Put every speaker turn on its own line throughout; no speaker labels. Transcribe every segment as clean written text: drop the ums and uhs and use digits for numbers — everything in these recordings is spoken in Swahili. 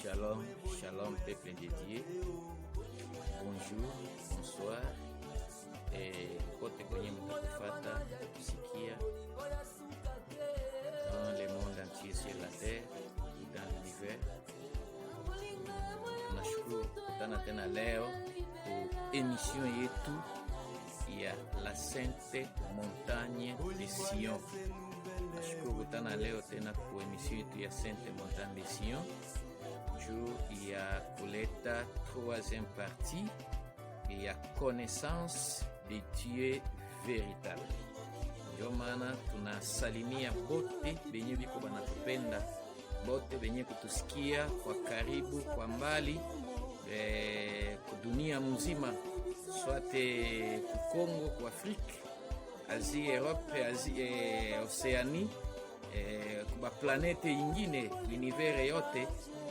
Shalom, shalom peuple de Dieu. Bonjour, bonsoir. Kote kwenye mtakufata kusikia dans le monde entier sur la terre ou dans l'univers. Tunashukuru kukutana tena leo ku emission yetu ya la Sainte Montagne de Sion. Tunashukuru kukutana leo tena ku emission yetu ya Sainte Montagne de Sion juu ya kuleta troisième partie ya connaissance de Dieu véritable. Ndio maana tunasalimia bote benye biko banatupenda, bote benye kutusikia kwa karibu, kwa mbali, kudunia mzima, swate ku Kongo, ku Afrique, Asie, Europe, Asie, Oceanie, kuba planete ingine, univers yote.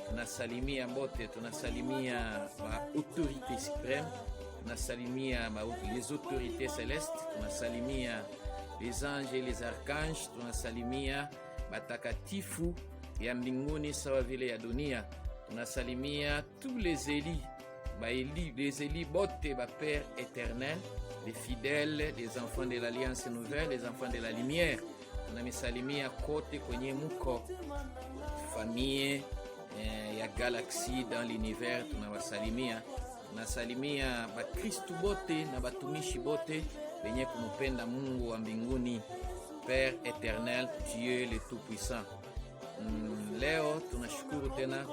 Tunasalimia bote, tunasalimia ba autorité suprême, tunasalimia les autorités célestes, tunasalimia les anges et les archanges, tunasalimia batakatifu ya mbinguni sawa vile ya dunia, tunasalimia tous les élis, les élis bote, ba Père éternel, les fidèles, les enfants de l'Alliance nouvelle, les enfants de la lumière. Tunamisalimia kote kwenye muko famille ya galaxie dans l'univers, tunawasalimia. Tunasalimia bakristu bote na batumishi bote wenye kumupenda Mungu wa mbinguni, Père éternel, Dieu le tout puissant. Leo tunashukuru tena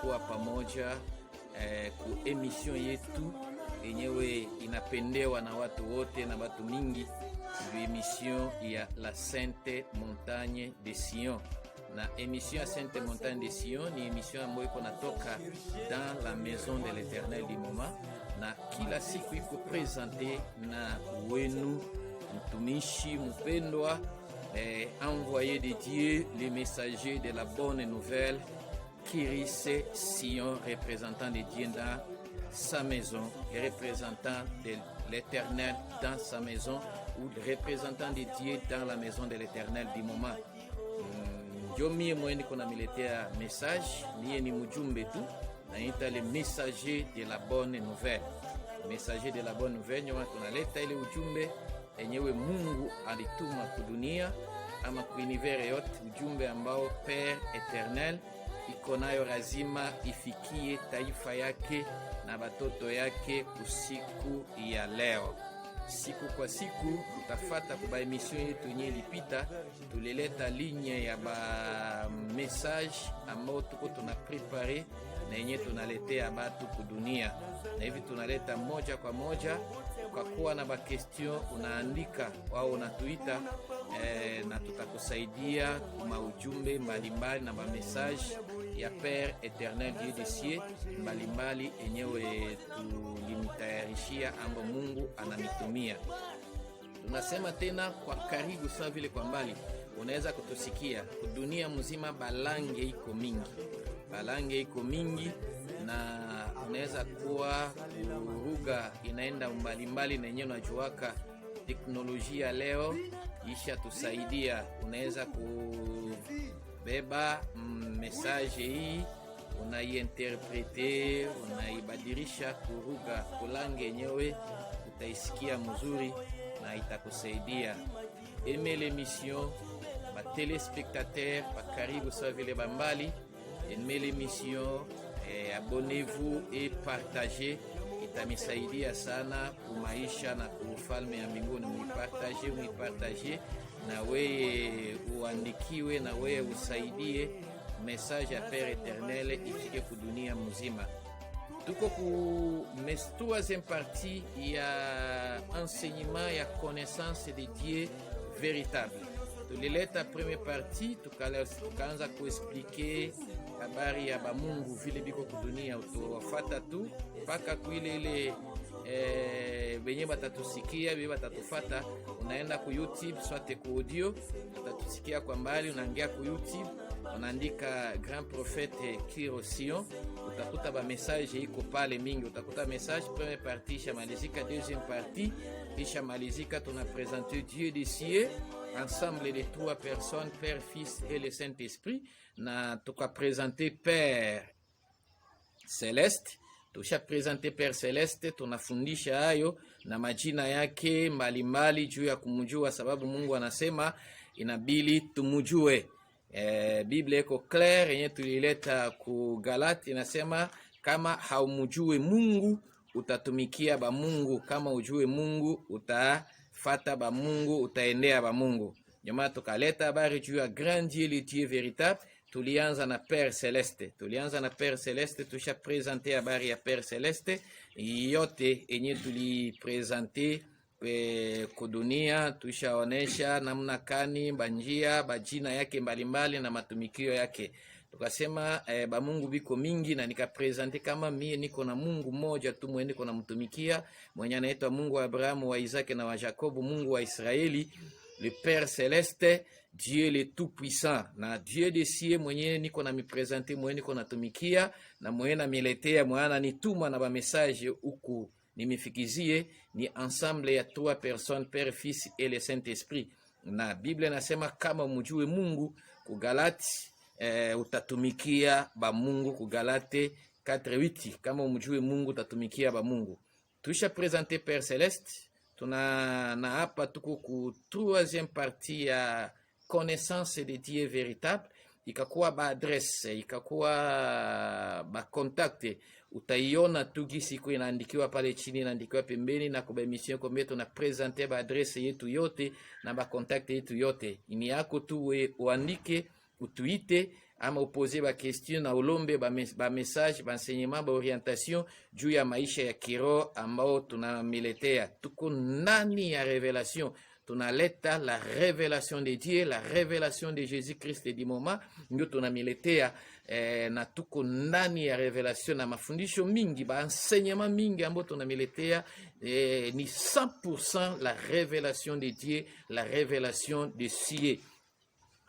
kuwa pamoja ku emission yetu yenyewe inapendewa na watu wote na watu mingi, emission ya la Sainte Montagne de Sion. Na émission à Sainte Montagne de Sion ni émission ambayo iko natoka dans la maison de l'Éternel du moment, na kila siku iko présenter na wenu mtumishi mpendwa, envoyé de Dieu, le messager de la bonne nouvelle, Kirise Sion, représentant de Dieu dans sa maison, et représentant de l'Éternel dans sa maison, ou représentant de Dieu dans la maison de l'Éternel du moment. Ndio mie mweni kuna miletea message, niye ni mjumbe tu, naita le messager de la bonne nouvelle. Messager de la bonne nouvelle, nyo tunaleta ile ujumbe enyewe Mungu alituma kudunia ama ku univers yote, ujumbe ambao Père éternel iko nayo lazima ifikie taifa yake na batoto yake usiku ya leo. Siku kwa siku tutafata kwa emission yetu yenye ilipita, tulileta ligne ya ba message ambao tuko tuna prepare na yenye tunaletea batu kudunia, na hivi tunaleta moja kwa moja. Kwa kuwa na ba question unaandika au unatuita, na tutakusaidia kwa ujumbe mbalimbali na ba message ya Père éternel Dieu des cieux mbalimbali enyewe tulimtayarishia ambo Mungu anamitumia. Tunasema tena kwa karibu sawa vile kwa mbali, unaweza kutusikia kudunia mzima, balange iko mingi, balange iko mingi, na unaweza kuwa kuruga inaenda mbalimbali, na yenyewe unajuaka teknolojia leo isha tusaidia. Unaweza kubeba message hii, unaiinterprete, unaibadilisha kuruga kulange yenyewe, utaisikia mzuri na itakusaidia. Aimez l'émission, ba téléspectateurs, ba karibu sawa vile bambali, aimez l'émission, abonnez-vous et partagez. Itamisaidia sana kumaisha na kufalme ya mbinguni. Muipartage na weye uandikiwe, na weye usaidie message ya Père éternel ifike kudunia mzima. Tuko ku troisième partie ya enseignement ya connaissance de Dieu véritable. Tulileta première partie, tukaanza kuexpliquer habari ya ba Mungu vile biko kudunia, utowafata tu mpaka kuile ile benye batatusikia, benye batatufata. Unaenda ku YouTube swate ku audio, utatusikia kwa mbali, unaingia ku YouTube, unaandika Grand Prophète Kirise Sion, utakuta ba message iko pale mingi. Utakuta message première partie isha malizika, deuxième partie isha malizika, tuna présenter Dieu des cieux ensemble de trois personnes, Père, Fils et le Saint-Esprit, na tuka présenter Père Celeste. Tusha presente Père Celeste, tunafundisha hayo na majina yake mbalimbali juu ya kumjua, sababu Mungu anasema inabili tumujue. Biblia iko clear yenye tulileta ku Galati, inasema kama haumujue Mungu utatumikia ba Mungu, kama ujue Mungu utafata ba Mungu, utaendea ba Mungu. Nyuma tukaleta habari juu ya grand Dieu, le Dieu véritable. Tulianza na Père Celeste. Tusha presente habari ya Père Celeste yote enye tulipresente kudunia. Tushaonesha namna kani banjia bajina yake mbalimbali na matumikio yake. Tukasema ba Mungu biko mingi, na nikapresente kama mie niko na Mungu moja tu mwenye niko na mtumikia, mwenye anaitwa Mungu wa Abrahamu, wa Isaac na wa Jacob, Mungu wa Israeli, le Père Celeste, Dieu le tout-puissant. Na Dieu de sie mwenye niko na mipresente, mwenye niko na tumikia, na mwenye na miletea, mwana nituma na ba message huku nimifikizie, ni ensemble ya 3 personnes, Père, Fils et le Saint-Esprit. Na Biblia nasema kama mjue Mungu, ku Galati utatumikia ba Mungu, ku Galate 4:8, kama mjue Mungu utatumikia ba Mungu. Tusha presente Père Celeste. Tuna na hapa tuko ku 3e partie ya connaissance de Dieu véritable. Ikakuwa ba adresse, ikakuwa ba contact, utaiona tu gisi iko inaandikiwa pale chini, inaandikiwa pembeni, na kwa emission kombe tuna presenter ba adresse yetu yote na ba contact yetu yote. Ini yako tu uandike, utuite ama upose ba question na ulombe ba message, ba enseignement, ba orientation juu ya maisha ya kiroho ambao tunamiletea. Tuko nani ya revelation, tunaleta la révélation de Dieu, la révélation de Jésus-Christ du moment ndio tunamiletea. Na tuko ndani ya revelation na mafundisho mingi, ba enseignement mingi ambao tunamiletea. Ni 100% la révélation de Dieu, la révélation de sie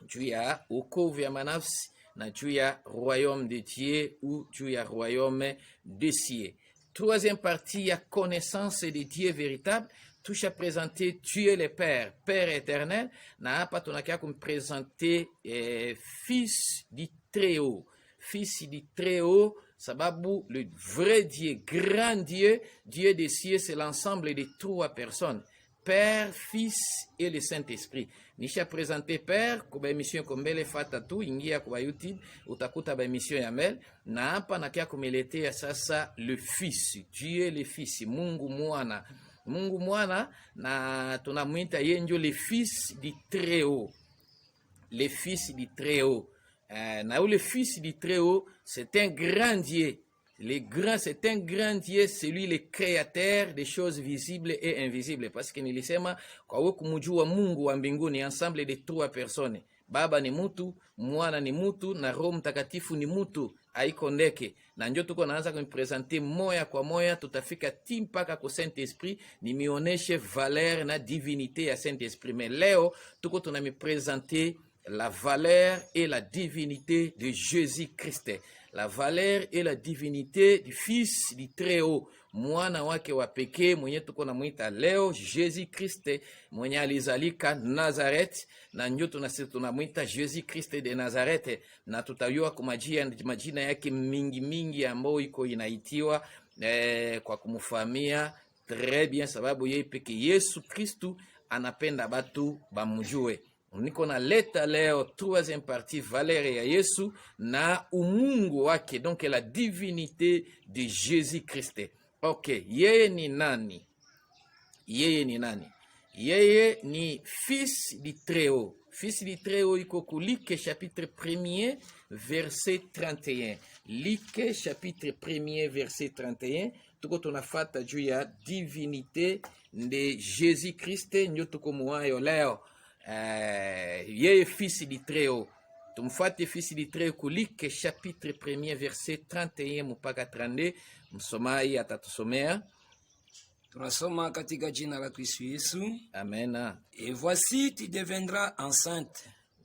juu ya wokovu ya manafsi na juu ya royaume de Dieu ou juu ya royaume de sie. 3e partie ya connaissance de Dieu véritable. Tusha présenter Dieu le Père, Père éternel. Na hapa tunakia kumpresenter Fils du Très-Haut. Fils du Très-Haut, sababu le vrai Dieu, grand Dieu, Dieu des cieux, c'est l'ensemble de 3 personnes. Père, Fils et le Saint-Esprit. Nisha présenter Père kwa emission kombele fata tu, ingia kwa YouTube utakuta ba emission ya mel. Na hapa nakia kumeletea sasa le Fils, Dieu le Fils, Mungu Mwana. Mungu Mwana, na tunamuita yeye ndio le Fils du Très-Haut. Le Fils du Très-Haut. Na le Fils du Très-Haut, c'est un grand Dieu. C'est un grand Dieu, c'est lui le créateur des choses visibles et invisibles. Parce que nilisema kwa wewe kumjua Mungu wa mbinguni, ensemble de 3 personnes. Baba ni mutu, Mwana ni mutu, na Roho Mtakatifu ni mutu, haiko ndeke. Na ndio tuko naanza kumpresenter moya kwa moya, tutafika mpaka kwa Saint-Esprit, ni mioneshe valeur na divinité ya Saint-Esprit. Mais leo tuko tunamipresenter la valeur et la divinité de Jésus-Christ. La valeur et la divinité du Fils du Très-Haut, mwana wake wa pekee mwenye tuko na muita leo Jésus-Christ, mwenye alizalika Nazareth, na ndio tunamuita Jésus-Christ de Nazareth. Na tutayua kwa majina yake mingi ambayo iko inaitiwa kwa kumfahamia très bien, sababu yeye peke Yesu Kristu anapenda batu bamujue. Niko na leta leo 3e partie valeur ya Yesu na umungu wake, donc la divinité de Jésus-Christ. Okay, yeye ni nani? Yeye ni Fils du Très-Haut. Fils du Très-Haut iko ku Luc chapitre 1er verset 31. Luc chapitre 1er verset 31. Tuko tunafata juu ya divinité de Jésus-Christ, ndio tuko mwayo leo. Yeye Fils du Très-Haut. Tumfuate Fils du Très-Haut ku Luc chapitre 1er verset 31 mpaka 32. Msomaji atatusomea.
Tunasoma katika jina la Kristo Yesu.
Amen.
Et voici tu deviendras enceinte.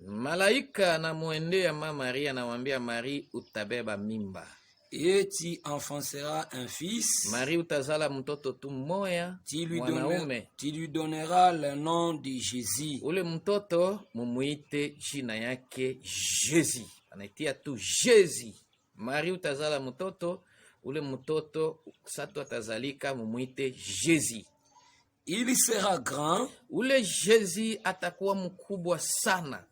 Malaika anamwendea mama Maria, anamwambia Marie, utabeba mimba.
Et tu enfanceras un fils.
Marie utazala mtoto tu mmoja, mwanaume.
Tu lui donneras le nom de Jésus.
Ule mtoto mumuite jina yake Jésus. Anaitia tu Jésus. Marie utazala mtoto, ule mtoto sato atazalika mumuite Jésus.
Il sera grand
Ule Jésus atakuwa mkubwa sana.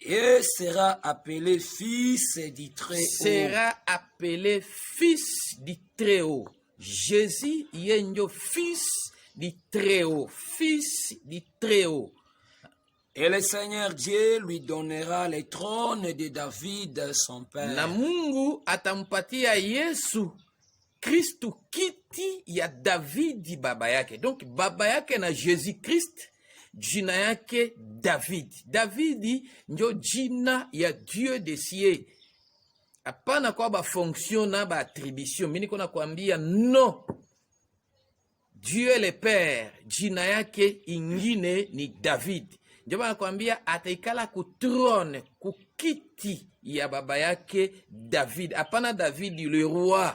et sera appelé fils du Très-Haut.
Sera appelé fils du Très-Haut. Jésus yenjo fils du Très-Haut. Fils du Très-Haut.
Et le Seigneur Dieu lui donnera le trône de David, son père.
Na Mungu atampatia Yesu Kristu kiti ya Davidi baba yake. Donc baba yake na Jésus Christ jina yake David. Davidi ndio jina ya Dieu des cieux. Hapana kwa ba fonction na ba attribution. Mimi niko nakwambia no. Dieu le Père jina yake ingine ni David. Ndio nakwambia ataikala ku trône ku kiti ya baba yake David. Hapana David le roi.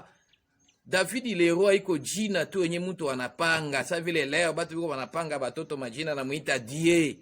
David le roi iko jina tu yenye mtu anapanga. Sasa vile leo batu biko wanapanga batoto majina anamuita Die,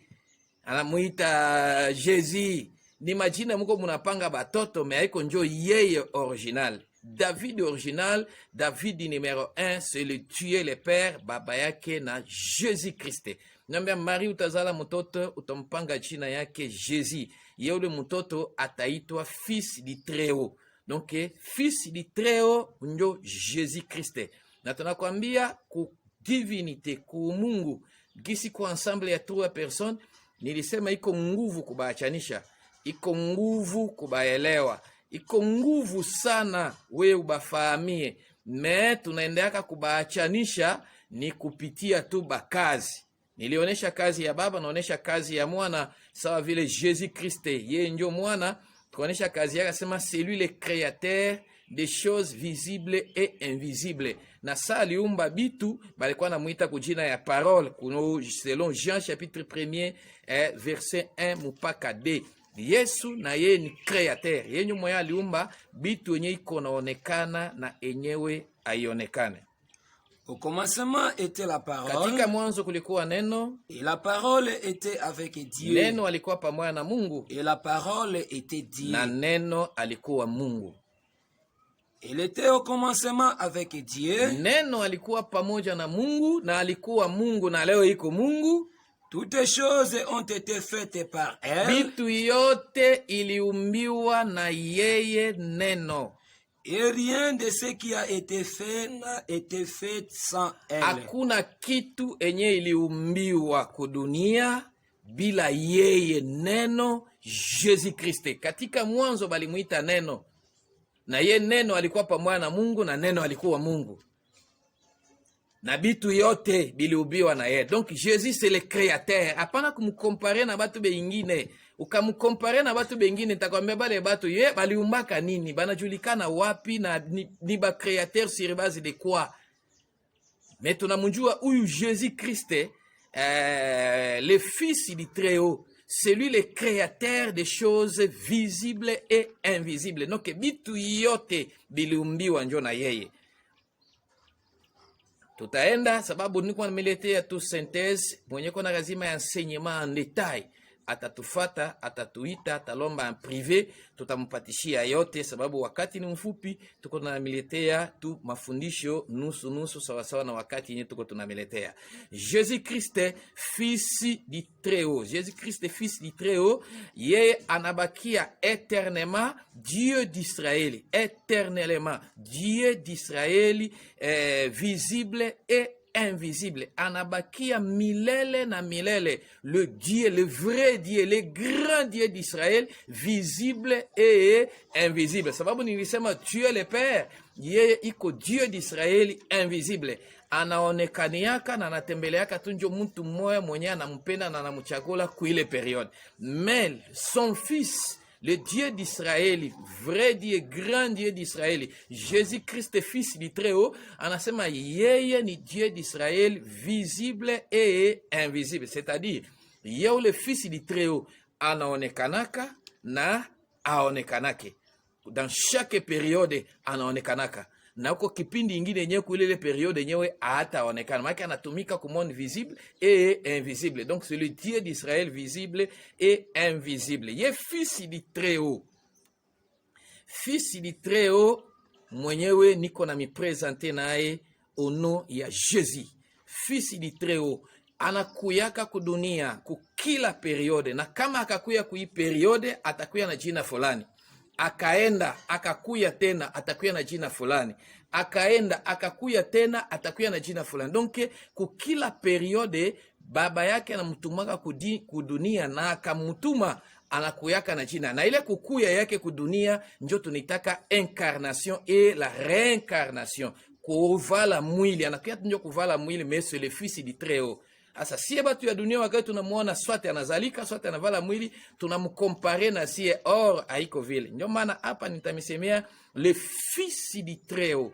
anamuita Jésus. Ni majina mko munapanga batoto mais haiko njo yeye original. David original, David numéro 1, c'est le Dieu le Père, baba yake na Jésus Christ. Nambia Marie utazala mtoto utampanga jina yake Jésus. Yule mtoto ataitwa fils du Très-Haut. Donc, fils du Très-Haut ndio Jésus Christ. Na tunakwambia ku divinité, ku Mungu, gisi ku ensemble ya trois personnes, nilisema iko nguvu kubaachanisha, iko nguvu kubaelewa, iko nguvu sana we ubafahamie, me tunaendeaka kubaachanisha ni kupitia tu bakazi. Nilionesha kazi ya baba, naonesha kazi ya mwana, sawa vile Jésus Christ, yeye ndio mwana. Tukonesha kazi yake asema c'est lui le créateur des choses visibles et invisibles. Na sa aliumba bitu balikuwa namuita kujina ya parole kuno selon Jean chapitre 1er verset 1 mpaka 2. Yesu na yeye ni créateur. Yeye mwenye aliumba bitu yenye iko naonekana na enyewe aionekane.
Au commencement était la parole.
Katika mwanzo kulikuwa neno.
Et la parole était avec Dieu.
Neno alikuwa pamoja na Mungu.
Et la parole était Dieu.
Na neno alikuwa Mungu.
Il était au commencement avec Dieu.
Neno alikuwa pamoja na Mungu na alikuwa Mungu na leo iko Mungu.
Toutes choses ont été faites par elle.
Bitu yote iliumbiwa na yeye neno.
Et rien de ce qui a été fait n'a été fait sans elle.
Hakuna kitu enye iliumbiwa kudunia bila yeye neno Jésus Christ. Katika mwanzo balimuita neno. Na ye neno alikuwa pamoja na Mungu na neno alikuwa Mungu. Na bitu yote biliubiwa na ye. Donc Jésus c'est le créateur. Hapana kumkompare na batu bengine. Ukamkompare na batu bengine nitakwambia bale batu ye baliumbaka nini? Banajulikana wapi na ni ba créateur sur base de quoi? Mais tunamjua huyu Jésus Christ le fils du Très-Haut. C'est lui le créateur des choses visibles et invisibles. Donc bitu yote biliumbiwa njo na yeye. Tutaenda sababu niko nimeletea tu synthèse mwenye kona lazima ya enseignement en détail. Atatufata, atatuita, atalomba en privé, tutampatishia yote sababu wakati ni mfupi, tuko tunamiletea tu mafundisho nusu sawa na wakati yenye tuko tunamiletea. Jésus Christ fils du Très-Haut. Jésus Christ fils du Très-Haut, yeye anabakia éternellement Dieu d'Israël, éternellement Dieu d'Israël, visible et invisible. Anabakia milele na milele. Le Dieu, le vrai Dieu, le grand Dieu d'Israël, visible et invisible. Sababu nilisema Dieu le Père, yeye iko Dieu d'Israël invisible. Anaonekaniaka na anatembeleaka tunjo mtu mmoja mwenye anampenda na anamchagula kuile periode. Mais son fils, le Dieu d'Israël, vrai Dieu, grand Dieu d'Israël, Jésus-Christ, fils du Très-Haut, anasema yeye ni Dieu d'Israël, visible et invisible. C'est-à-dire, yeye le fils du Très-Haut, anaonekanaka na aonekanake. Dans chaque période, anaonekanaka. Na uko kipindi ingine yenyewe kuile periode yenyewe hataonekana. Maana anatumika ku monde visible et invisible. Donc c'est le Dieu d'Israël visible et invisible. Ye fils du Très-Haut. Fils du Très-Haut mwenyewe niko na mipresente naye ono ya Jésus, fils du Très-Haut. Anakuyaka kudunia kukila periode, na kama akakuya kui periode atakuya na jina fulani, akaenda akakuya tena atakuya na jina fulani, akaenda akakuya tena atakuya na jina fulani. Donc kukila periode baba yake anamtumaka kudunia na akamutuma anakuyaka na jina, na ile kukuya yake kudunia njo tunaitaka incarnation et la réincarnation. Kuvala mwili, anakuya njo kuvala mwili, mais c'est le fils du Très-Haut. Asa siye batu ya dunia wakati tunamuona swate anazalika, swate anavala mwili, tunamkompare na siye, or haiko vile. Ndio maana hapa nitamisemea le fils du Très-Haut.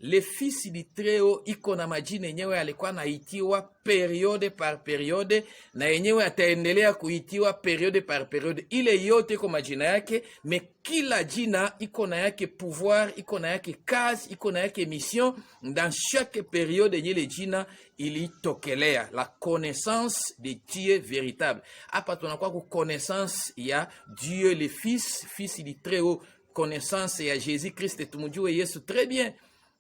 Le fils du Très-Haut iko na majina yenyewe alikuwa naitiwa periode par periode, na yenyewe ataendelea kuitiwa periode par periode. Ile yote iko majina yake, me kila jina iko na yake pouvoir, iko na yake kazi, iko na yake mission. Dans chaque periode yenye le jina ilitokelea. La connaissance de Dieu véritable. Hapa tunakuwa ku connaissance ya Dieu le Fils, fils du Très-Haut. Connaissance ya Jésus-Christ, tumujue Yesu très bien.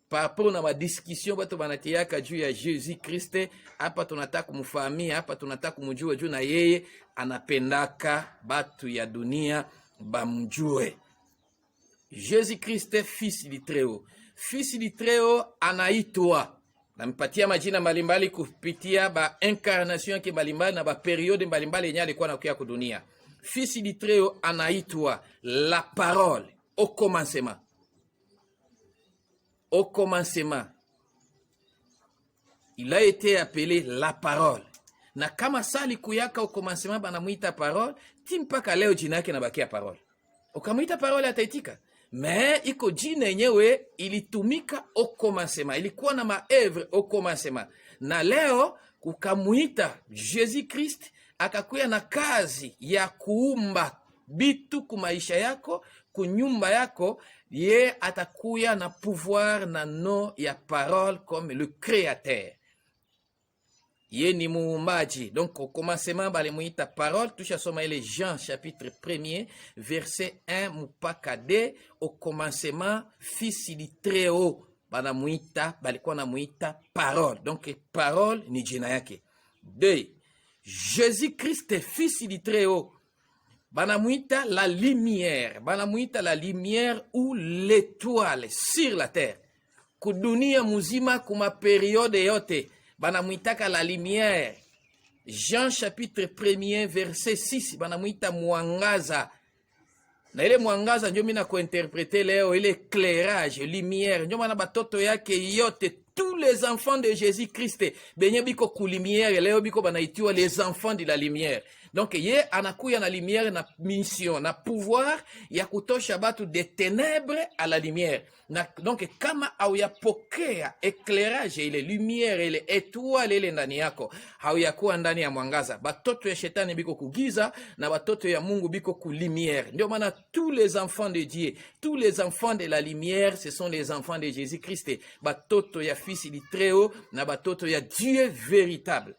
Par rapport na madiscussion batu banatiaka juu ya Jésus Christ, hapa tunataka kumfahamia, hapa tunataka kumjua juu na yeye anapendaka batu ya dunia bamjue. Jésus Christ, fils du Très-Haut. Fils du Très-Haut anaitwa, nampatia majina mbalimbali kupitia ba incarnation yake mbalimbali na ba periode mbalimbali yenye alikuwa anakuya kudunia. Fils du Très-Haut anaitwa la parole au commencement. Au commencement, il a été appelé la parole. Na kama sali kuyaka au commencement banamuita parole, timpaka leo jina yake nabakia parole. Ukamuita parole ataitika. Mais iko jina yenyewe ilitumika au commencement, ilikuwa na maevre au commencement. Na leo kukamuita Jésus Christ akakuya na kazi ya kuumba bitu kumaisha yako, kunyumba yako, ye atakuya na pouvoir na no ya parole comme le créateur. Ye ni muumbaji. Donc au commencement balimuita parole, tusha soma ile Jean chapitre 1er verset 1 mpaka 2. Au commencement fils du Très-Haut banamuita, balikuwa namuita parole. Donc parole ni jina yake. 2. Jésus Christ fils du Très-Haut banamuita la lumière. Banamuita la lumière ou l'étoile sur la terre. Kudunia muzima kuma periode yote banamuitaka la lumière. Jean chapitre 1er verset 6 banamuita mwangaza. Na ile mwangaza ndio mimi na kuinterpréter leo ile éclairage, lumière. Ndio maana batoto yake yote, tous les enfants de Jésus-Christ benye biko ku lumière, leo biko banaitiwa les enfants de la lumière. Donc ye anakuya na lumière na mission na pouvoir ya kutosha batu de ténèbres à la lumière. Donc kama hauyapokea éclairage ile lumière ile étoile ile ndani yako, hauyakuwa ndani ya mwangaza. Batoto ya shetani biko kugiza na batoto ya Mungu biko ku lumière. Ndio maana tous les enfants de Dieu, tous les enfants de la lumière, ce sont les enfants de Jésus-Christ. Batoto ya fils du Très-Haut na batoto ya Dieu véritable.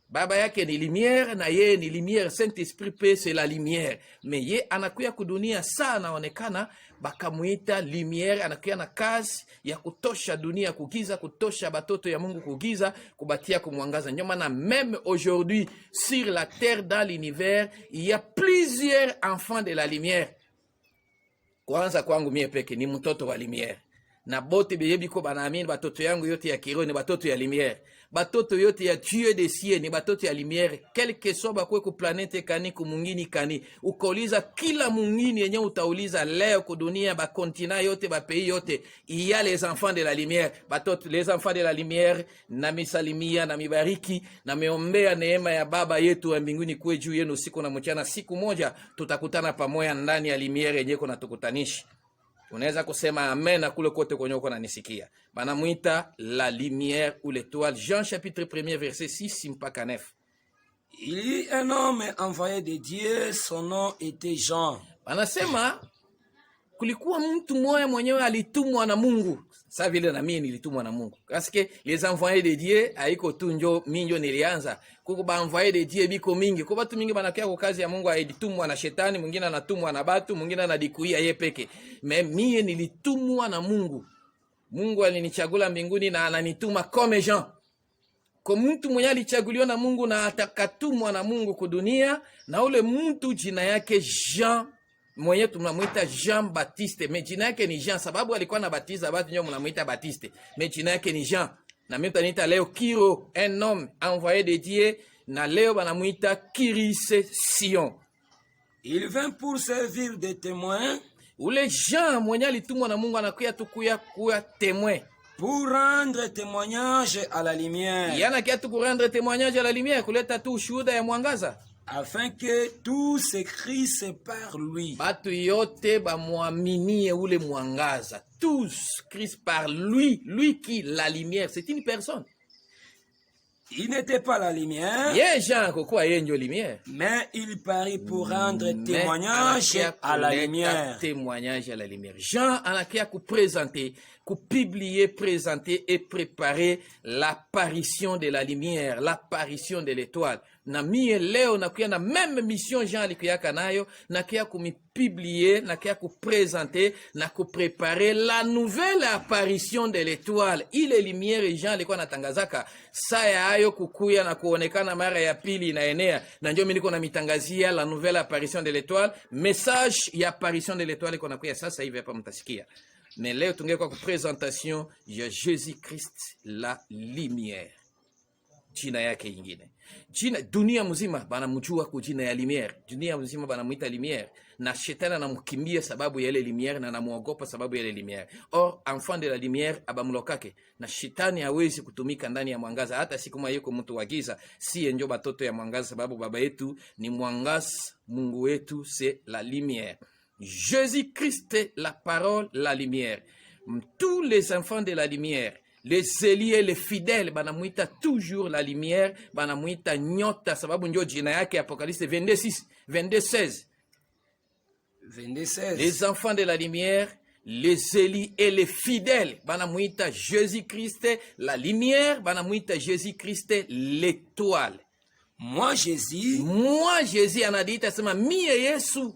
Baba yake ni lumière na yeye ni lumière, Saint-Esprit pe c'est la lumière. Mais ye anakuya kudunia saa naonekana bakamuita lumière, anakuya na kazi ya kutosha dunia kugiza, kutosha batoto ya Mungu kugiza, kubatia kumwangaza. Ndio maana même aujourd'hui sur la terre, dans l'univers, il y a plusieurs enfants de la lumière. Kwanza kwangu mie peke ni mtoto wa lumière. Na bote biyebiko banaamini batoto yangu yote ya kiroho ni batoto ya lumière. Batoto yote ya Dieu des cieux ni batoto ya lumière. Quel que soit bakwe ku planete kani ku mungini kani. Ukauliza kila mungini yenye utauliza leo ku dunia ba continent yote ba pays yote, il y a les enfants de la lumière. Batoto les enfants de la lumière, na misalimia na mibariki na meombea neema ya Baba yetu wa mbinguni kuwe juu yenu siku na mchana. Siku moja tutakutana pamoja ndani ya lumière yenye kuna tukutanisha. Unaweza kusema amen na kule kote kwenye uko nanisikia. Banamuita la lumière ou l'étoile. Jean chapitre 1er verset 6 mpaka 9.
Il y eut un homme envoyé de Dieu, son nom était Jean.
Banasema kulikuwa mtu mmoja mwenyewe alitumwa na Mungu. Sasa vile na mimi nilitumwa na Mungu. Parce que les envoyés de Dieu haiko tu njo minjo nilianza. Kuko ba envoyés de Dieu biko mingi. Kwa watu mingi banakia kwa kazi ya Mungu alitumwa na shetani, mwingine anatumwa na batu, mwingine anadikuia yeye peke. Mimi nilitumwa na Mungu. Mungu alinichagula mbinguni na ananituma comme Jean. Kwa mtu mwenye alichaguliwa na Mungu na atakatumwa na Mungu kudunia, na ule mtu jina yake Jean, mwenye tunamwita Jean Baptiste. Me jina yake ni Jean sababu alikuwa anabatiza watu, ndio mnamwita Baptiste. Me jina yake ni Jean. Na mimi taniita leo Kiro, un homme envoyé de Dieu, na leo banamwita Kirise Sion.
Il vint pour servir de témoin.
Ule Jean mwenye alitumwa na Mungu anakuya tukuya kuya témoin.
Pour rendre témoignage à la lumière.
Yana kia tu rendre témoignage à la lumière, kuleta tu ushuhuda ya mwangaza.
Afin que tout s'écrisse par lui.
Batu yote bamwaminie ule mwangaza. Tous Christ par lui. Lui qui la lumière, c'est une personne.
Il n'était pas la lumière.
Ye Jean kokwa ye ndio lumière.
Mais il parit pour rendre témoignage à la lumière.
Témoignage à la lumière. Jean anakia ku présenter, ku publier, présenter et préparer l'apparition de la lumière, l'apparition de l'étoile. Na mie leo nakuya na même mission Jean alikuyaka nayo, nakia kumipublier, nakia kupresenter, na kupréparer la nouvelle apparition de l'étoile. Ile lumière Jean alikuwa anatangazaka saya hayo kukuya na kuonekana mara ya pili inaenea. Na ndio mimi niko na mitangazia la nouvelle apparition de l'étoile, message ya apparition de l'étoile iko nakuya sasa hivi hapa mtasikia. Mais leo tungekuwa ku présentation ya Jésus-Christ la lumière. Jina yake ingine. Jina dunia mzima banamjua kwa jina ya lumière. Dunia mzima banamuita lumière. Na shetani anamkimbia sababu ya ile lumière na anamuogopa sababu ya ile lumière. Or enfant de la lumière abamlokake. Na shetani hawezi kutumika ndani ya mwangaza hata siku kama yuko mtu wa giza. Si ndio batoto ya mwangaza sababu baba yetu ni mwangaza, Mungu wetu c'est la lumière. Jésus-Christ la parole, la lumière. Tous les enfants de la lumière, les zéliers, les fidèles, banamuita toujours la lumière, banamuita nyota, sababu ndio jina yake Apocalypse 22:16. Les enfants de la lumière, les zéliers et les fidèles, banamuita Jésus-Christ la lumière, banamuita Jésus-Christ l'étoile.
Moi Jésus
anadiita sema mie Yesu.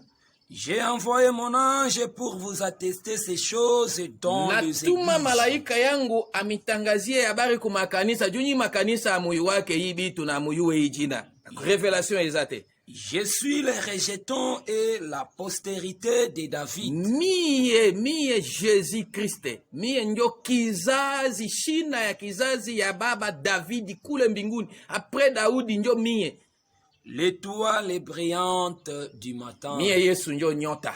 J'ai envoyé mon ange pour vous attester ces choses dans les églises.
Natuma malaika yangu amitangazie habari ku makanisa, junyi makanisa amuyi wake hii bitu na amuyue hii jina. Révélation ezate.
Je suis le rejeton et la postérité de David.
Mie Jésus-Christ. Mie ndio kizazi, shina ya kizazi ya baba David kule mbinguni. Après Daudi ndio mie.
L'étoile brillante du matin.
Mie Yesu njo nyota.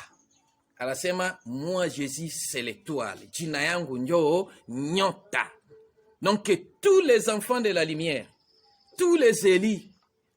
Anasema moi Jésus c'est l'étoile. Jina yangu njo nyota. Donc tous les enfants de la lumière, tous les Élis,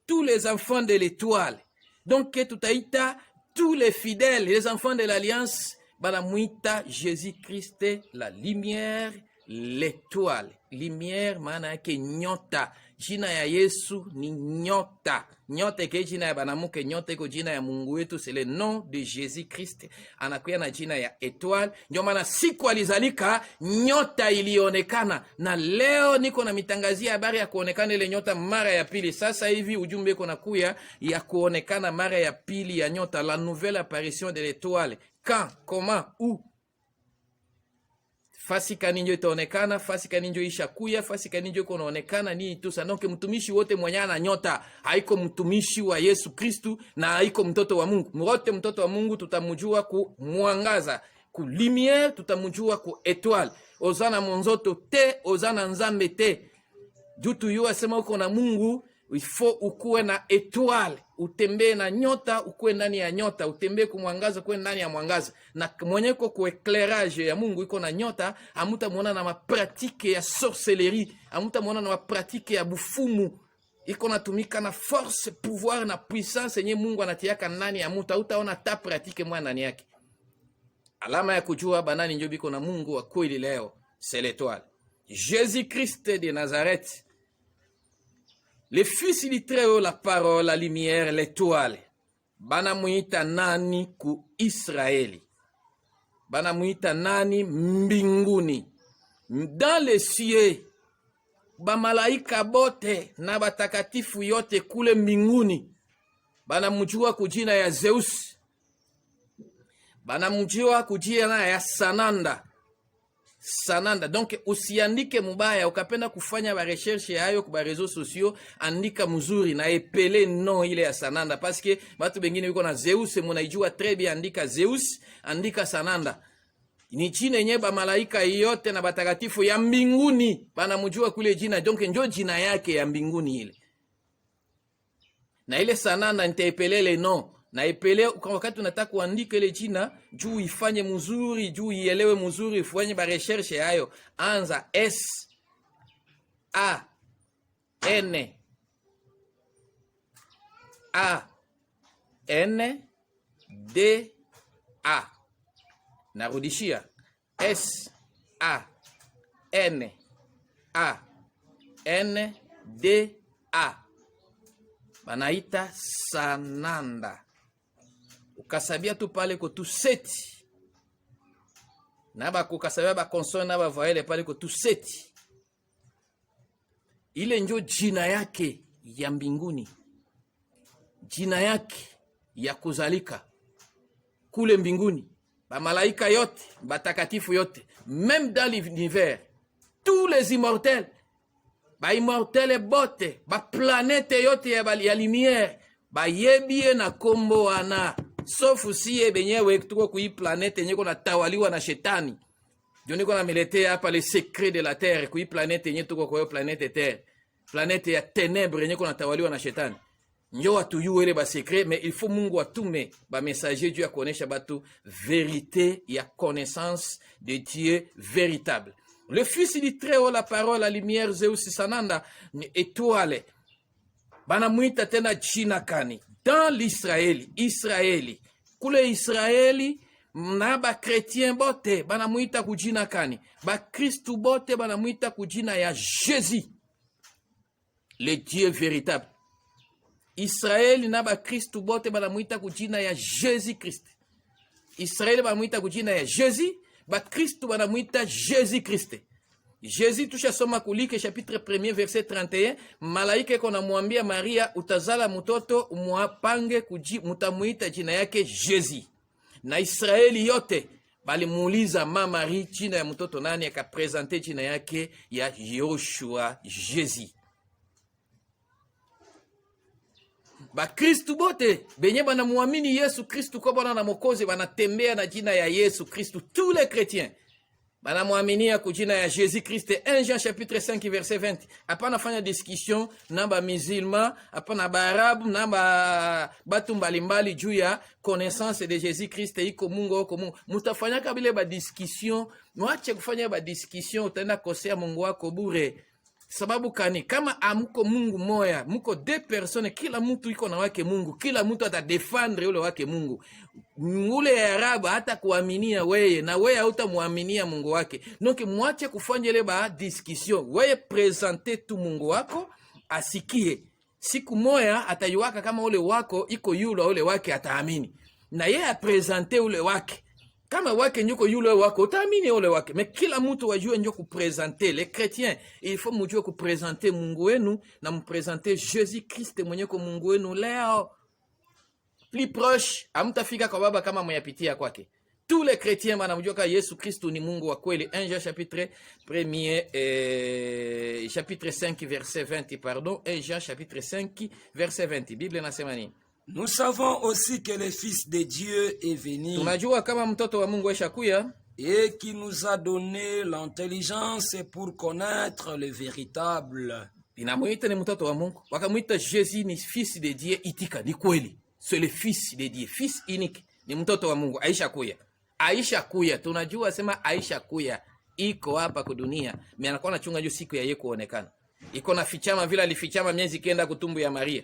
tous les enfants de l'étoile. Donc tutaita tous les fidèles, les enfants de l'alliance, banamuita Jésus-Christ la lumière, l'étoile. Lumière maana yake nyota. Jina ya Yesu ni nyota. Nyota ke jina ya banamuke, nyota iko jina ya Mungu wetu, c'est le nom de Jésus-Christ. Anakuya na jina ya étoile. Ndio maana siku alizalika nyota ilionekana, na leo niko na mitangazia habari ya kuonekana ile nyota mara ya pili. Sasa hivi ujumbe uko nakuya ya kuonekana mara ya pili ya nyota, la nouvelle apparition de l'étoile. Quand, comment, où? Fasi kaninjo itaonekana, fasi kaninjo ishakuya, fasi kaninjo kunaonekana ni tusa. Donc mtumishi wote mwenye ana nyota haiko mtumishi wa Yesu Kristu na haiko mtoto wa Mungu. Mwote mtoto wa Mungu tutamujua ku mwangaza, ku lumière, tutamujua ku étoile. Ozana monzoto te, ozana nzambe te. Jutu yu asema uko na Mungu, il faut ukuwe na étoile. Utembee na nyota, ukuwe ndani ya nyota. Utembee kumwangaza, ukuwe ndani ya mwangaza. Na mwenye kwa éclairage ya Mungu iko na nyota, amuta muona na mapratike ya sorcellerie, amuta muona na mapratike ya bufumu. Iko natumika na force, pouvoir na puissance yenye Mungu anatiaka ndani ya mtu. Utaona ta pratique mwa ndani yake. Alama ya kujua banani ndio biko na Mungu wa kweli leo, c'est l'étoile. Jésus-Christ de Nazareth. Le fils du Très-Haut, la parole, la lumière, l'étoile. Banamuita nani ku Israeli. banamuita nani? Mbinguni. Dans les cieux, bamalaika bote na batakatifu yote kule mbinguni banamjua kujina ya Zeus, banamjua kujina ya Sananda. Sananda. Donc usiandike mubaya, ukapenda kufanya ba recherche yayo kwa réseaux sociaux, andika mzuri na epele non ile ya Sananda, parce que batu bengine wiko na Zeus, munaijua très bien, andika Zeus, andika Sananda. Ni jina yenye ba malaika yote na batakatifu ya mbinguni banamjua kule jina, donc njo jina yake ya mbinguni ile. Na ile Sananda nitaipelele non, na ipele wakati unataka kuandika ile jina juu ifanye mzuri, juu ielewe mzuri, ufanye ba recherche hayo, anza S A N A N D A. Narudishia S A N A N D A. Banaita Sananda. Ukasabia tu pale ko tu seti. Naba kukasabia ba consonne na ba voyelle pale ko tu seti. Ile njo jina yake ya mbinguni. Jina yake ya kuzalika kule mbinguni. Ba malaika yote, batakatifu yote, même dans l'univers, tous les immortels, ba immortels bote, ba planète yote ya lumière, ba yebie na kombo wana, sauf si benyewe tuko kui planète nyeko na tawaliwa na shetani. Joni ko na melete hapa les secrets de la terre, kui planète nyeko tuko kwa planète terre, planète ya ténèbres nyeko na tawaliwa na shetani. Njo watu yuele ba secret, mais il faut Mungu atume ba messager Dieu a konesha batu vérité ya connaissance de Dieu véritable. Le fils du Très-Haut, la parole, la lumière, Zeus Sananda, étoile. Banamuita tena jina kani. Dans l'Israëli, Israeli. Kule Israeli, na ba chrétien bote, banamuita kujina kani. Ba Christu bote, banamuita kujina ya Jésus. Le Dieu véritable. Israeli na ba Kristu bote banamuita kujina ya Jésus Christ. Israeli banamuita kujina ya Jésus, ba Kristu banamuita Jésus Christ. Jésus tusha soma kulike chapitre 1 verset 31, malaika kona muambia Maria utazala mtoto umwapange mutamuita jina yake Jésus. Na Israeli yote balimuuliza mama Marie jina ya mtoto nani, akapresente jina yake ya Yoshua, Jésus. Ba Kristu bote benye bana muamini Yesu Kristu kwa Bwana na Mwokozi banatembea na jina ya Yesu Kristu. Tous les chrétiens bana muaminia ku jina ya Jésus Christ. 1 Jean chapitre 5 verset 20. Hapana fanya discussion na ba musulman, hapana ba arabu na ba batu mbalimbali juu ya connaissance de Jésus Christ iko Mungu iko Mungu. Mutafanya kabile ba discussion, mwache kufanya ba discussion, utaenda kosea Mungu wako bure. Sababu kani, kama amuko Mungu moya, muko deux personnes, kila mtu iko na wake Mungu, kila mtu atadefendre ule wake Mungu. Ule ya Araba hata kuaminia weye, na weye hauta muaminia Mungu wake. Donc mwache kufanya ile ba discussion, weye presente tu Mungu wako, asikie. Siku moya atayuwaka kama ule wako, iko yule ule wake ataamini. Na yeye apresente ule wake. Kama wake nyuko yule wako, utaamini ule wake. Mais kila mtu wajue njo kupresenter. Les chrétiens, il faut mujue kupresenter Mungu wenu, na mpresenter Jésus Christ mwenyeko Mungu wenu leo. Plus proche, amtafika kwa baba kama mwayapitia kwake. Tous les chrétiens wanamjua ka Yesu Kristo ni Mungu wa kweli. 1 Jean chapitre 1 chapitre 5 verset 20 pardon. 1 Jean chapitre 5 verset 20. Bible nasema nini?
Nous savons aussi que le Fils de Dieu est venu
tunajua kama mtoto wa Mungu ashakuya
et qui nous a donné l'intelligence pour connaître le véritable.
Inamuita ni mtoto wa Mungu. Wakamuita Jésus ni fils de Dieu, itika ni kweli. C'est le fils de Dieu, fils unique. Ni mtoto wa Mungu, Aisha kuya. Aisha kuya, tunajua sema Aisha kuya iko hapa kwa dunia. Mimi anakuwa nachunga juu siku ya yeye kuonekana. Iko na fichama vile alifichama miezi kenda kutumbu ya Maria.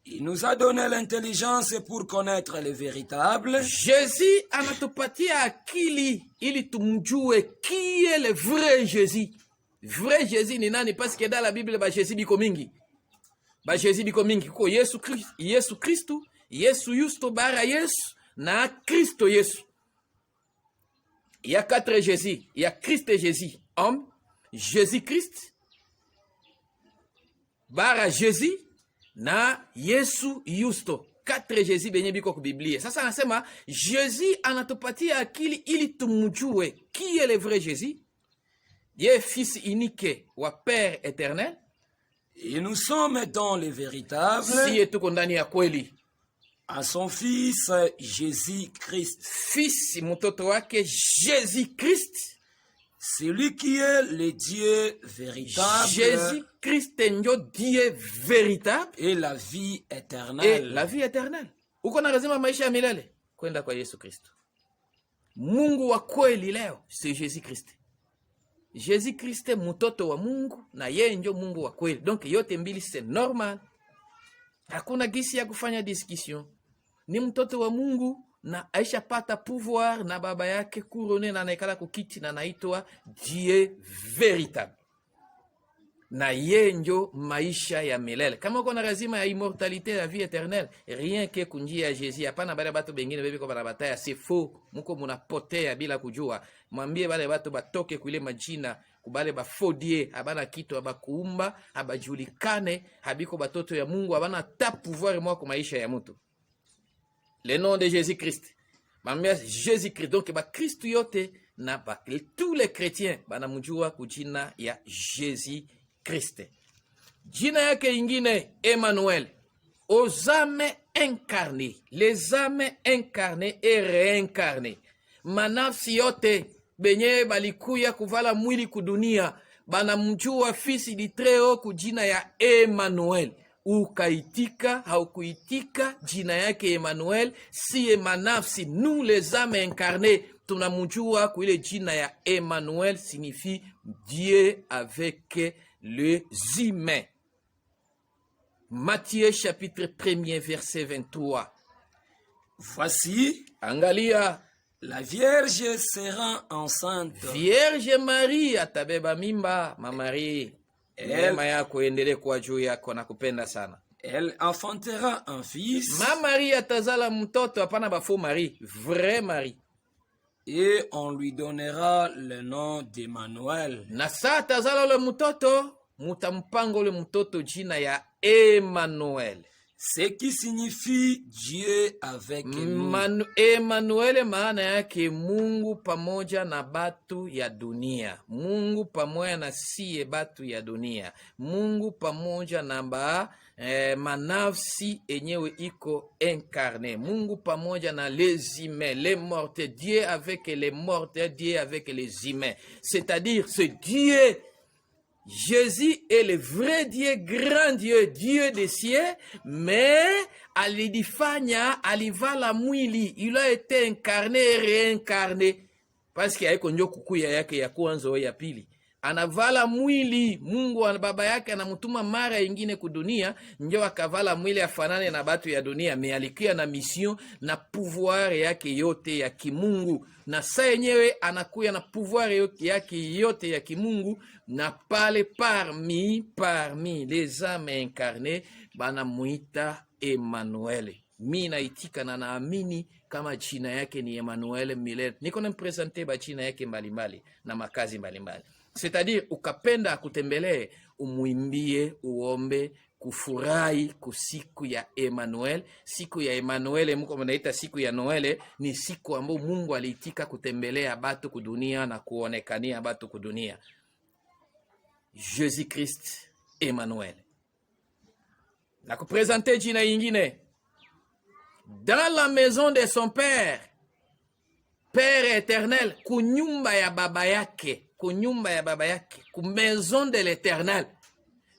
Il nous a donné l'intelligence pour connaître le véritable.
Jésus anatupatia akili ili tumjue qui est le vrai Jésus. Vrai Jésus ni nani? Parce que dans la Bible ba Jésus biko mingi. Ba Jésus biko mingi ko Yesu Kristo, Yesu Yusto bara Yesu na Kristo Yesu. Il y a 4 Jésus. Il y a Christ et Jésus, homme, Jésus-Christ, bara Jésus, na Yesu Yusto. 4 Jésus benye biko ku Biblia. Sasa anasema Jésus anatupatia akili ili tumjue qui est le vrai Jésus. Dieu fils unique wa Père éternel.
Et nous sommes dans le véritable.
Si tuko ndani ya kweli.
À son fils Jésus-Christ.
Fils mtoto wake Jésus-Christ.
Celui qui est le Dieu véritable.
Jésus-Christ ndio Dieu véritable.
Et la vie éternelle.
Et la vie éternelle. Uko na lazima maisha ya milele kwenda kwa Yesu Kristo. Mungu wa kweli leo c'est Jésus-Christ. Jésus-Christ mtoto wa Mungu na yeye ndio Mungu wa kweli. Donc yote mbili c'est normal. Hakuna gisi ya kufanya discussion. Ni mtoto wa Mungu na aisha pata pouvoir na baba yake couronné na naikala kukiti na naitwa Dieu véritable. Na yeye ndio maisha ya milele. Kama uko na lazima ya immortalité ya vie éternelle, rien que kunjia ya Jésus. Hapana bale batu bengine bebe kwa barabataya, c'est faux. Muko munapotea bila kujua. Mwambie bale batu batoke kuile majina, kubale ba fodie, abana kitu abakuumba, abajulikane, habiko batoto ya Mungu, abana ta pouvoir mwa kwa maisha ya mtu. Le nom de Jésus-Christ. Mwambie Jésus-Christ. Donc ba Christ yote na ba tous les chrétiens banamjua kujina ya Jésus-Christ. Jina yake ingine Emmanuel. Aux âmes incarnées. Les âmes incarnées et réincarnées. Manafsi yote benye balikuya kuvala mwili kudunia banamjua fils di Treo kujina ya Emmanuel. Ukaitika haukuitika jina yake Emmanuel, si manafsi nous les âmes incarnées tunamjua kuile jina ya Emmanuel signifie Dieu avec les humains. Matthieu chapitre 1er verset 23.
Voici,
angalia,
la Vierge sera enceinte.
Vierge Marie atabeba mimba, Mama Marie. Neema yako endelee kwa juu yako na kupenda sana.
Elle enfantera un fils.
Mama Marie atazala mtoto, hapana bafo Marie, vrai Marie.
Et on lui donnera le nom d'Emmanuel.
Na sa atazala le mtoto, mutampango le mtoto jina ya Emmanuel.
Ce qui signifie Dieu avec nous.
Emmanuel maana yake Mungu pamoja na batu ya dunia. Mungu pamoja na siye batu ya dunia. Mungu pamoja na manafsi enyewe iko incarné. Mungu pamoja na les humains, les morts. Dieu avec les morts, Dieu avec les humains. C'est-à-dire, ce Dieu Jésus est le vrai Dieu, grand Dieu, Dieu des cieux, mais alidifanya, alivala mwili, il a été incarné et réincarné. Parce qu'il y a konjo kukuya yake ya kwanza ya pili. Anavala mwili, Mungu wa baba yake anamutuma mara ingine kudunia, njo akavala mwili afanane na batu ya dunia, me alikuya na mission na pouvoir yake yote ya kimungu. Na saa yenyewe anakuya na pouvoir yake yote ya kimungu, na pale parmi les âmes incarnées banamuita Emmanuel. Mi naitika na naamini kama jina yake ni Emmanuel milele. Niko na mpresente ba jina yake mbalimbali na makazi mbalimbali. C'est-à-dire ukapenda akutembelee, umuimbie, uombe, kufurahi kusiku ya Emmanuel. Siku ya Emmanuel mko mnaita siku ya Noele, ni siku ambayo Mungu aliitika kutembelea batu kudunia na kuonekania batu kudunia. Jésus-Christ Emmanuel. Na kupresente jina ingine. Dans la maison de son père, Père éternel, kunyumba ya baba yake, kunyumba ya baba yake, ku maison de l'éternel.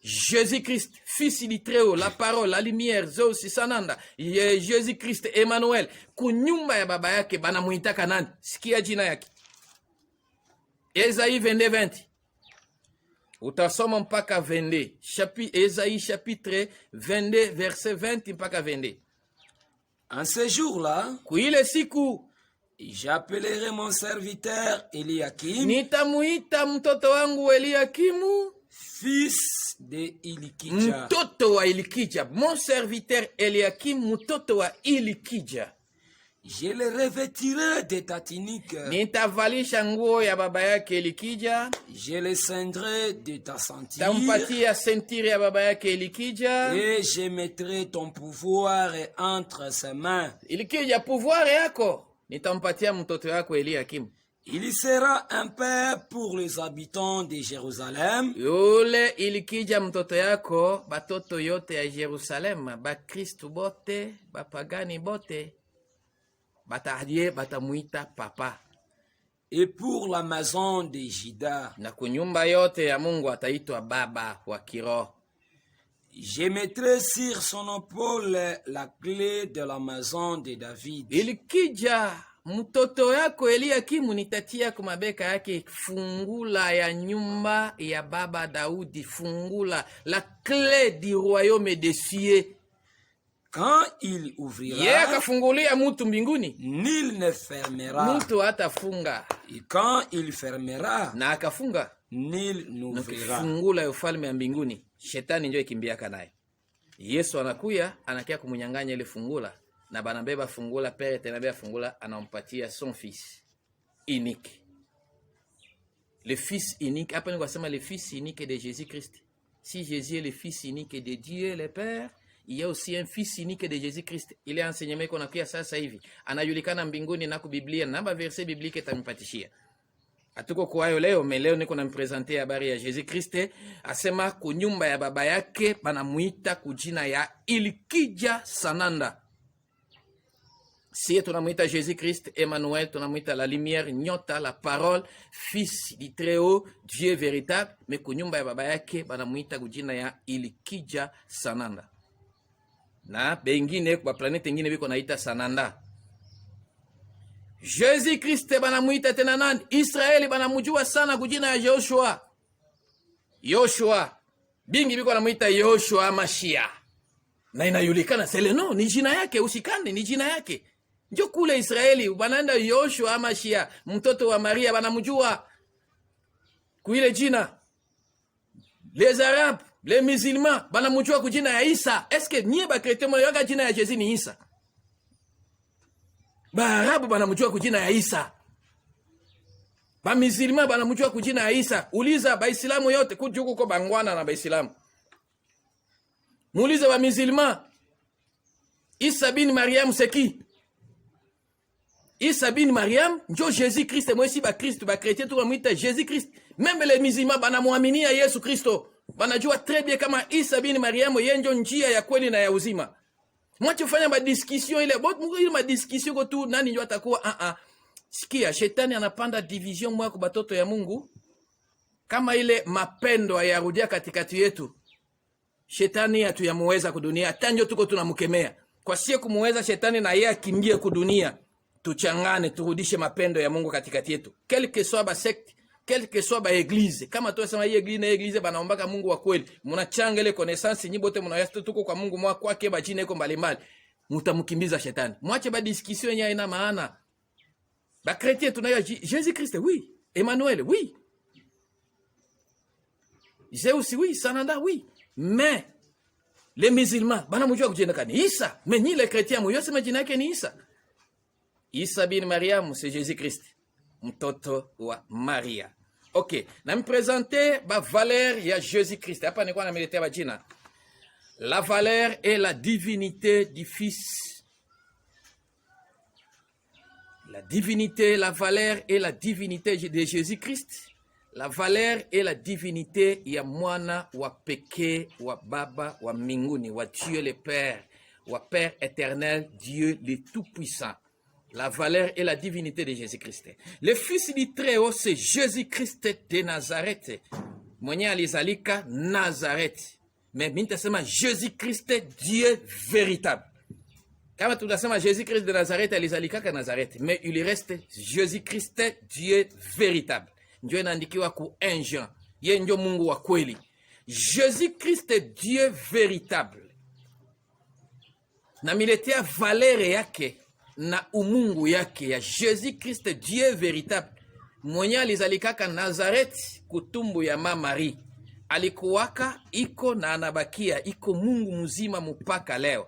Jésus-Christ, fils du Très-Haut, la parole, la lumière, Zeus, Sananda, Jésus-Christ, Emmanuel, kunyumba ya baba yake, banamuitaka nani? Sikia jina yake. Esaïe 22:20. Utasoma mpaka 22. Esaïe chapitre 22, verset 20 mpaka 22.
En ce jour-là,
kuile siku,
j'appellerai mon serviteur Eliakim,
nitamuita mtoto wangu Eliakimu,
fils de Ilikija.
Mtoto wa Ilikija. Mon serviteur Eliakim, mtoto wa Ilikija.
Je le revêtirai d'état unique.
Nitavalisha nguo ya baba yake likija.
Je le ceindrai de ta ceinture.
Tampatia sentire ya baba yake likija.
Et je mettrai ton pouvoir entre ses mains.
Ilikija pouvoir yako. Nitampatia mtoto yako Eliakim.
Il sera un père pour les habitants de Jérusalem.
Yule ilikija mtoto yako, batoto yote ya Jerusalem, ba Kristu bote, ba pagani bote, batamuita papa.
Et pour la maison de Juda,
na kunyumba yote ya Mungu ataitwa baba wa kiroho.
Je mettrai sur son épaule la clé de la maison de David.
Ilikija mtoto yako Eliakimu, nitatia kumabeka yake fungula ya nyumba ya baba Daudi, fungula la clé du royaume des cieux.
Quand il ouvrira,
akafungulia mtu mbinguni,
nul ne fermera.
Mtu atafunga.
Et quand il fermera,
na akafunga,
nul n'ouvrira.
Fungula ya ufalme ya mbinguni, shetani ndio ikimbiaka naye. Yesu anakuya, anakia kumunyanganya ile fungula, na banabeba fungula, pere tenabeba fungula, anampatia son fils unique. Le fils unique, hapa ni kusema le fils unique de Jésus-Christ. Si Jésus est le fils unique de Dieu le Père, il y a aussi un fils unique de Jésus-Christ. Ile enseignement qu'on a kia sasa hivi, anajulikana mbinguni na kubiblia, namba verse biblique tampatishia. Atuko kwayo leo, leo niko nampresenter habari ya Jésus-Christ, asema kunyumba ya baba yake banamuita kujina ya Ilikija Sananda. Si tunamuita Jésus-Christ, Emmanuel, tunamuita la lumière, nyota, la parole, fils du Très-Haut, Dieu véritable, mais kunyumba ya baba yake banamuita kujina ya Ilikija Sananda. Na bengine kwa planete ingine biko naita Sananda. Jésus-Christ banamuita tena nani? Israeli banamujua sana kujina ya Joshua. Yoshua. Bingi biko namuita Yoshua Mashia. Na inajulikana sele no, ni jina yake, usikane, ni jina yake. Ndio kule Israeli banaenda Yoshua Mashia, mtoto wa Maria banamujua kuile jina. Les Arabes, les musulmans banamujua kujina ya Isa. Est-ce que nyie ba chrétien mo yoga jina ya Jésus ni Isa? Ba Arabu banamujua kujina ya Isa. Ba musulmans banamujua kujina ya Isa. Uliza ba Islamu yote kujuku ko bangwana na ba Islamu. Muulize ba musulmans, Isa bin Mariam c'est qui? Isa bin Mariam njo Jésus-Christ. Moi aussi ba Christ, ba chrétien tout bamuita Jésus-Christ. Même les musulmans banamuaminia Yesu Kristo. Banajua très bien kama Isa bin Mariam yenjo njia ya kweli na ya uzima. Mwache ufanya ma discussion ile ma discussion ko tu nani ndio atakuwa sikia, shetani anapanda division mwa kwa batoto ya Mungu kama ile mapendo yarudia katikati yetu. Shetani hatuyamuweza kudunia, tanjo tuko tunamkemea. Kwa sie kumuweza shetani na yeye akimbie kudunia, tuchangane turudishe mapendo ya Mungu katikati yetu. Quel que soit ba secte, quel que soit ba église, kama tu sema hii église na église banaombaka Mungu wa kweli, mnachanga ile connaissance nyibote mnayasta tuko kwa Mungu mwa kwake ba jina iko mbalimbali, mtamkimbiza shetani. Mwache ba discussion yenye ina maana. Ba chrétien tunayo Jésus Christ, oui. Emmanuel, oui. Zeus, oui. Sananda, oui. Mais les musulmans banamujua kujina kani Isa, mais ni les chrétiens moyo sema jina yake ni Isa. Isa bin Mariam, c'est Jésus-Christ, mtoto wa Maria. Ok, na mpresente ba valeur ya Jésus-Christ. Hapa nilikuwa nameletea ba jina. La valeur et la divinité du Fils. La divinité, la valeur et la divinité de Jésus-Christ. La valeur et la divinité ya mwana wa peke wa baba wa mbinguni, wa Dieu le Père, wa Père éternel, Dieu le Tout-Puissant. La valeur et la divinité de Jésus-Christ. Le Fils du Très-Haut, c'est Jésus-Christ de Nazareth. Mwenye alizalika Nazareth. Mais mintasema Jésus-Christ, Dieu véritable. Kama tunasema Jésus-Christ de Nazareth, alizalika ka Nazareth. Mais il reste Jésus-Christ, Dieu véritable. Ndio inaandikiwa ku 1 Jean. Yeye ndio Mungu wa kweli. Jésus-Christ, Dieu véritable. Na miletea valeur yake na umungu yake ya Jésus-Christ, Dieu véritable. Mwenye alizalikaka Nazareth kutumbu ya mama Marie. Alikuwaka iko na anabakia iko Mungu mzima mpaka leo.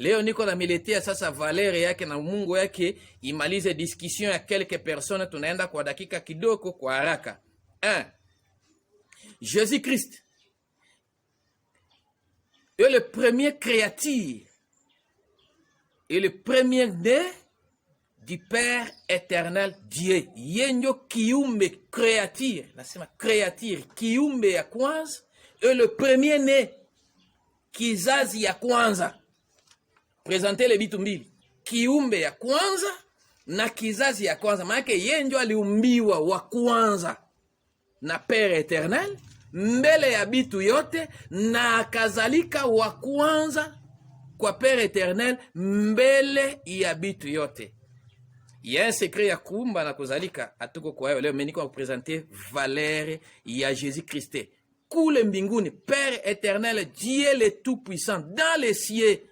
Leo niko na miletea sasa Valere yake na Mungu yake imalize discussion ya quelques personnes. Tunaenda kwa dakika kidogo kwa haraka. 1. Jésus-Christ est le premier créature et le premier né du Père éternel Dieu. Yenjo kiumbe créature, nasema créature, kiumbe ya kwanza, et le premier né, kizazi ya kwanza. Présenter le bitu mbili, kiumbe ya kwanza na kizazi ya kwanza. Maana yenjo aliumbiwa wa kwanza na Père éternel mbele ya bitu yote, na kazalika wa kwanza kwa Père éternel mbele ya bitu yote. Il y a un secret ya kuumba na kuzalika atuko kwa leo. Mimi niko kupresenter valeur ya Jésus-Christ. Kule mbinguni, Père éternel, Dieu le tout-puissant dans les cieux.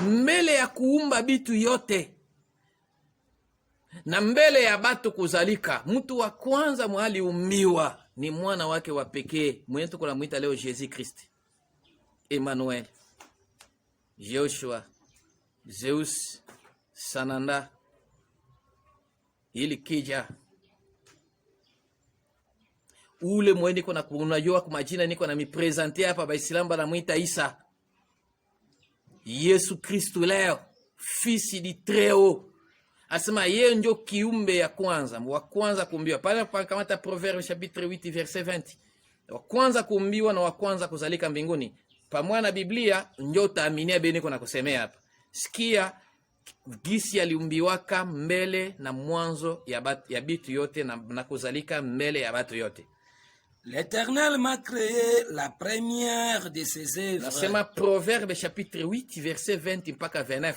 Mbele ya kuumba bitu yote na mbele ya batu kuzalika, mtu wa kwanza mwali umbiwa ni mwana wake wa pekee mwenye tuko na muita leo Jésus-Christ. Emmanuel, Joshua, Zeus, Sananda, ili kija ule mwenye niko na unajua kwa majina niko na mipresenter hapa Baislamu bana muita Isa. Yesu Kristo leo, fils du Très-Haut. Asema yeye ndio kiumbe ya kwanza, wa kwanza kuumbiwa. Pale kamata Proverbe chapitre 8 verset 20. Wa kwanza kuumbiwa na wa kwanza kuzalika mbinguni. Pamoja na Biblia ndio utaaminia beni kuna kusemea hapa. Sikia gisi aliumbiwaka mbele na mwanzo ya bitu yote na kuzalika mbele ya batu yote.
L'Éternel m'a créé la première de ses œuvres.
Nasema Proverbe chapitre 8 verset 20 mpaka 29.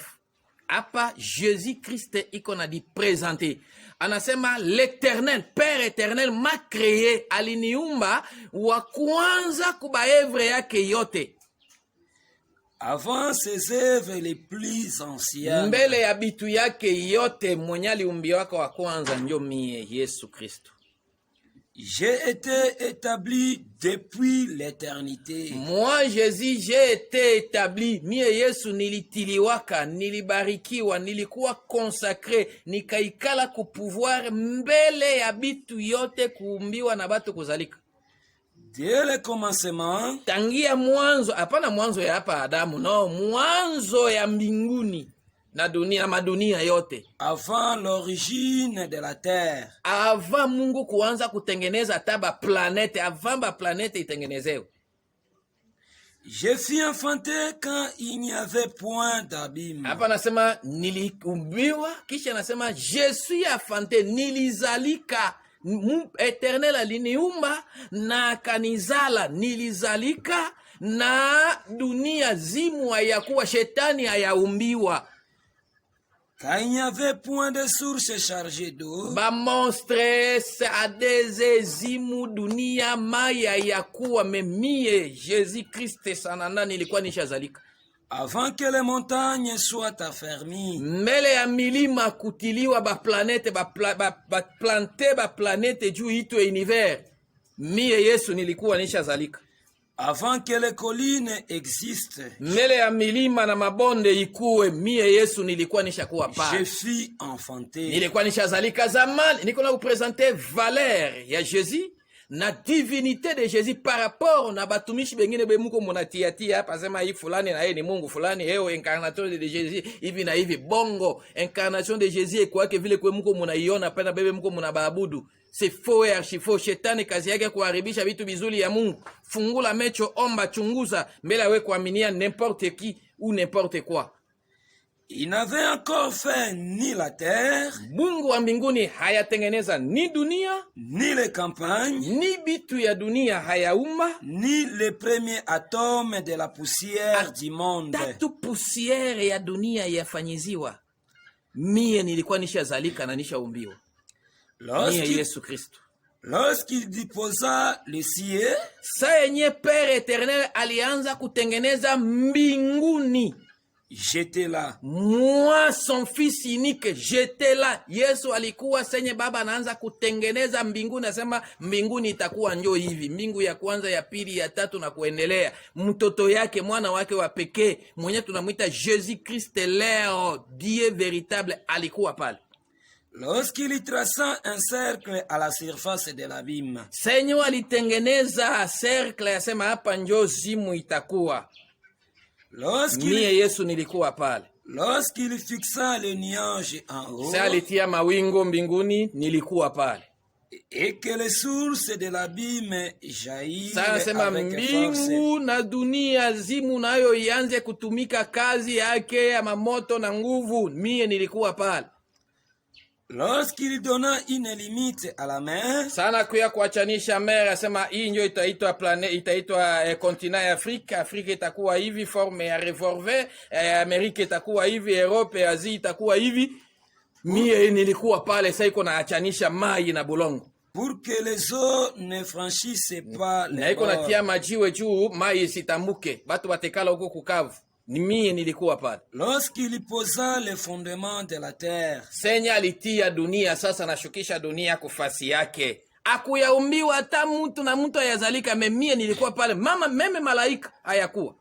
Hapa Jésus-Christ iko na di présenter. Anasema l'Éternel, Père éternel m'a créé, aliniumba wa kwanza kuba evre yake yote.
Avant ses œuvres les plus anciennes.
Mbele ya bitu yake yote mwenye aliumbiwaka wa kwanza ndio mie Yesu Kristo.
J'ai été établi depuis l'éternité.
Moi, Jésus, j'ai été établi. Mie Yesu nilitiliwaka, nilibarikiwa, nilikuwa consacré, nikaikala ku pouvoir mbele ya bitu yote kuumbiwa na batu kuzalika.
Dès le commencement,
tangia mwanzo, hapana mwanzo ya hapa Adamu, no, mwanzo ya mbinguni na dunia, madunia yote.
Avant l'origine de la terre.
Avant Mungu kuanza kutengeneza taba planete, avant ba planete itengenezewe.
Je fus enfanté quand il n'y avait point d'abîme.
Hapa nasema niliumbiwa, kisha nasema je suis enfanté, nilizalika. Eternel aliniumba na kanizala, nilizalika na dunia zimu hayakuwa, shetani hayaumbiwa.
Quand il n'y avait point de source chargée d'eau.
Ba monstre adeze zimu dunia maya yakuwa memie Jésus-Christ sanana nilikuwa nishazalika.
Avant que les montagnes soient affermies.
Mbele ya milima kutiliwa ba planete plante ba planete juu itwe univers. Mie Yesu nilikuwa nishazalika.
Avant que les collines existent.
Mbele ya milima na mabonde ikuwe, mie Yesu nilikuwa nishakuwa pa.
Je fus enfanté.
Nilikuwa nishazalika zamani. Niko na kupresenter valeur ya Jésus na divinité de Jésus par rapport na batumishi bengine be muko munatiatia hapa sema hii fulani na yeye ni Mungu fulani, yeye incarnation de Jésus hivi na hivi. Bongo incarnation de Jésus kwa yake vile kwa muko munaiona pena bebe muko munabaabudu. C'est faux et archi faux. Shetani kazi yake kuharibisha vitu bizuri ya Mungu. Fungula mecho, omba, chunguza mbele we kuaminia n'importe qui ou n'importe quoi.
Il n'avait encore fait ni la terre.
Mungu wa mbinguni hayatengeneza ni dunia,
ni les campagnes,
ni bitu ya dunia hayaumba,
ni les premiers atomes de la poussière du monde.
Tatu poussière ya dunia yafanyiziwa. Mie nilikuwa nishazalika na nishaumbiwa. Mie Yesu Kristo.
Lorsqu'il disposa les cieux,
sa yenye Père éternel alianza kutengeneza mbinguni.
j'étais là.
Moi son fils unique j'étais là. Yesu alikuwa senye baba anaanza kutengeneza mbinguni, nasema mbinguni itakuwa njoo hivi, mbingu ya kwanza, ya pili, ya tatu na kuendelea. Mtoto yake, mwana wake wa pekee mwenye tunamwita Jésus Christ leo Dieu véritable alikuwa pale.
Lorsqu'il traça un cercle à la surface de l'abîme,
senye alitengeneza cercle, yasema hapa njoo zimu itakuwa. Mie Yesu nilikuwa pale.
Lorsqu'il fixa le nuage en haut,
sasa alitia mawingu mbinguni, nilikuwa pale.
Et que les sources de l'abîme jaillissent avec
mbingu na dunia zimu nayo ianze kutumika kazi yake ya mamoto na nguvu, mie nilikuwa pale.
Lorsqu'il donna une limite à la mer,
sana kuya kuachanisha mer, asema hii ndio itaitwa planet, itaitwa continent ya Afrika. Afrika itakuwa hivi, forme ya revolver, Amerika itakuwa hivi, Europe, Asia itakuwa hivi. Mie nilikuwa pale, sasa iko naachanisha mai na bulongo,
pour que les eaux ne franchissent pas les bords.
Na iko natia majiwe juu mai isitambuke, batu batekala huko kukavu. Ni mie nilikuwa pale.
Lorsqu'il posa les fondements de la terre,
senye alitia dunia, sasa nashukisha dunia kufasi yake. Akuyaumbiwa hata mtu na mtu ayazalika, mie nilikuwa pale. Mama meme malaika hayakuwa.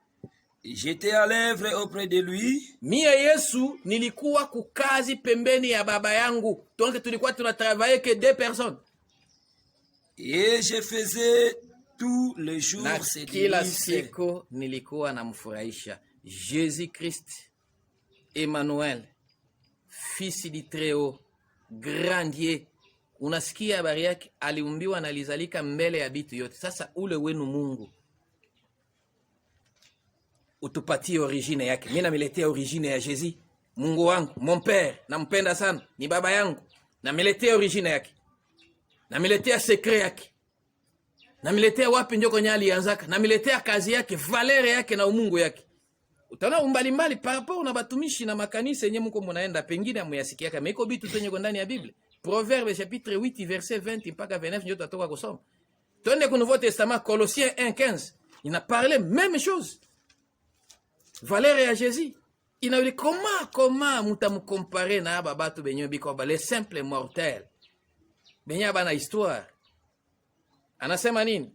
J'étais à l'œuvre auprès de lui.
Mie Yesu nilikuwa kukazi pembeni ya baba yangu. Donc tulikuwa tunatravailler que 2 personnes.
Et je faisais tous les jours ces
kila
délices.
siku nilikuwa namfurahisha Jésus Christ Emmanuel, fils du Très-Haut, grand Dieu. Unasikia habari yake, aliumbiwa na alizalika mbele ya bitu yote. Sasa ule wenu Mungu utupatie origine yake. Mimi namiletea origine ya Jésus. Mungu wangu, mon père, nampenda sana, ni baba yangu. Namiletea origine yake. Namiletea secret yake. Namiletea wapi ndio kwenye alianzaka. Namiletea kazi yake, valere yake na umungu yake. Utaona umbali mbali parapo na batumishi na makanisa yenye mko mnaenda, pengine amuyasikia kama iko bitu tenye ndani ya Biblia. Proverbe chapitre 8 verset 20 mpaka 29 ndio tutatoka kusoma. Twende ku Nouveau Testament, Colossiens 1:15. Il a parlé même chose. Valere ya Jésus. Inauli comment mutamkompare na aba batu benyo biko ba les simples mortels. Benya bana histoire. Anasema nini?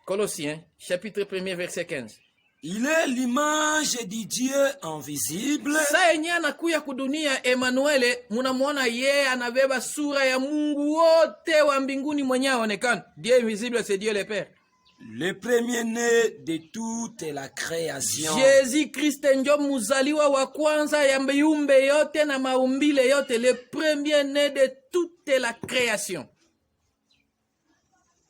Colossiens chapitre 1 verset 15.
Il est l'image du Dieu invisible.
Sa yenye anakuya kudunia Emmanuel, munamuona yeye anabeba sura ya Mungu wote wa mbinguni mwenye aonekana. Dieu invisible, c'est Dieu le Père.
Le premier-né de toute la création.
Jésus Christ ndio muzaliwa wa kwanza ya mbiumbe yote na maumbile yote, le premier-né de toute la création.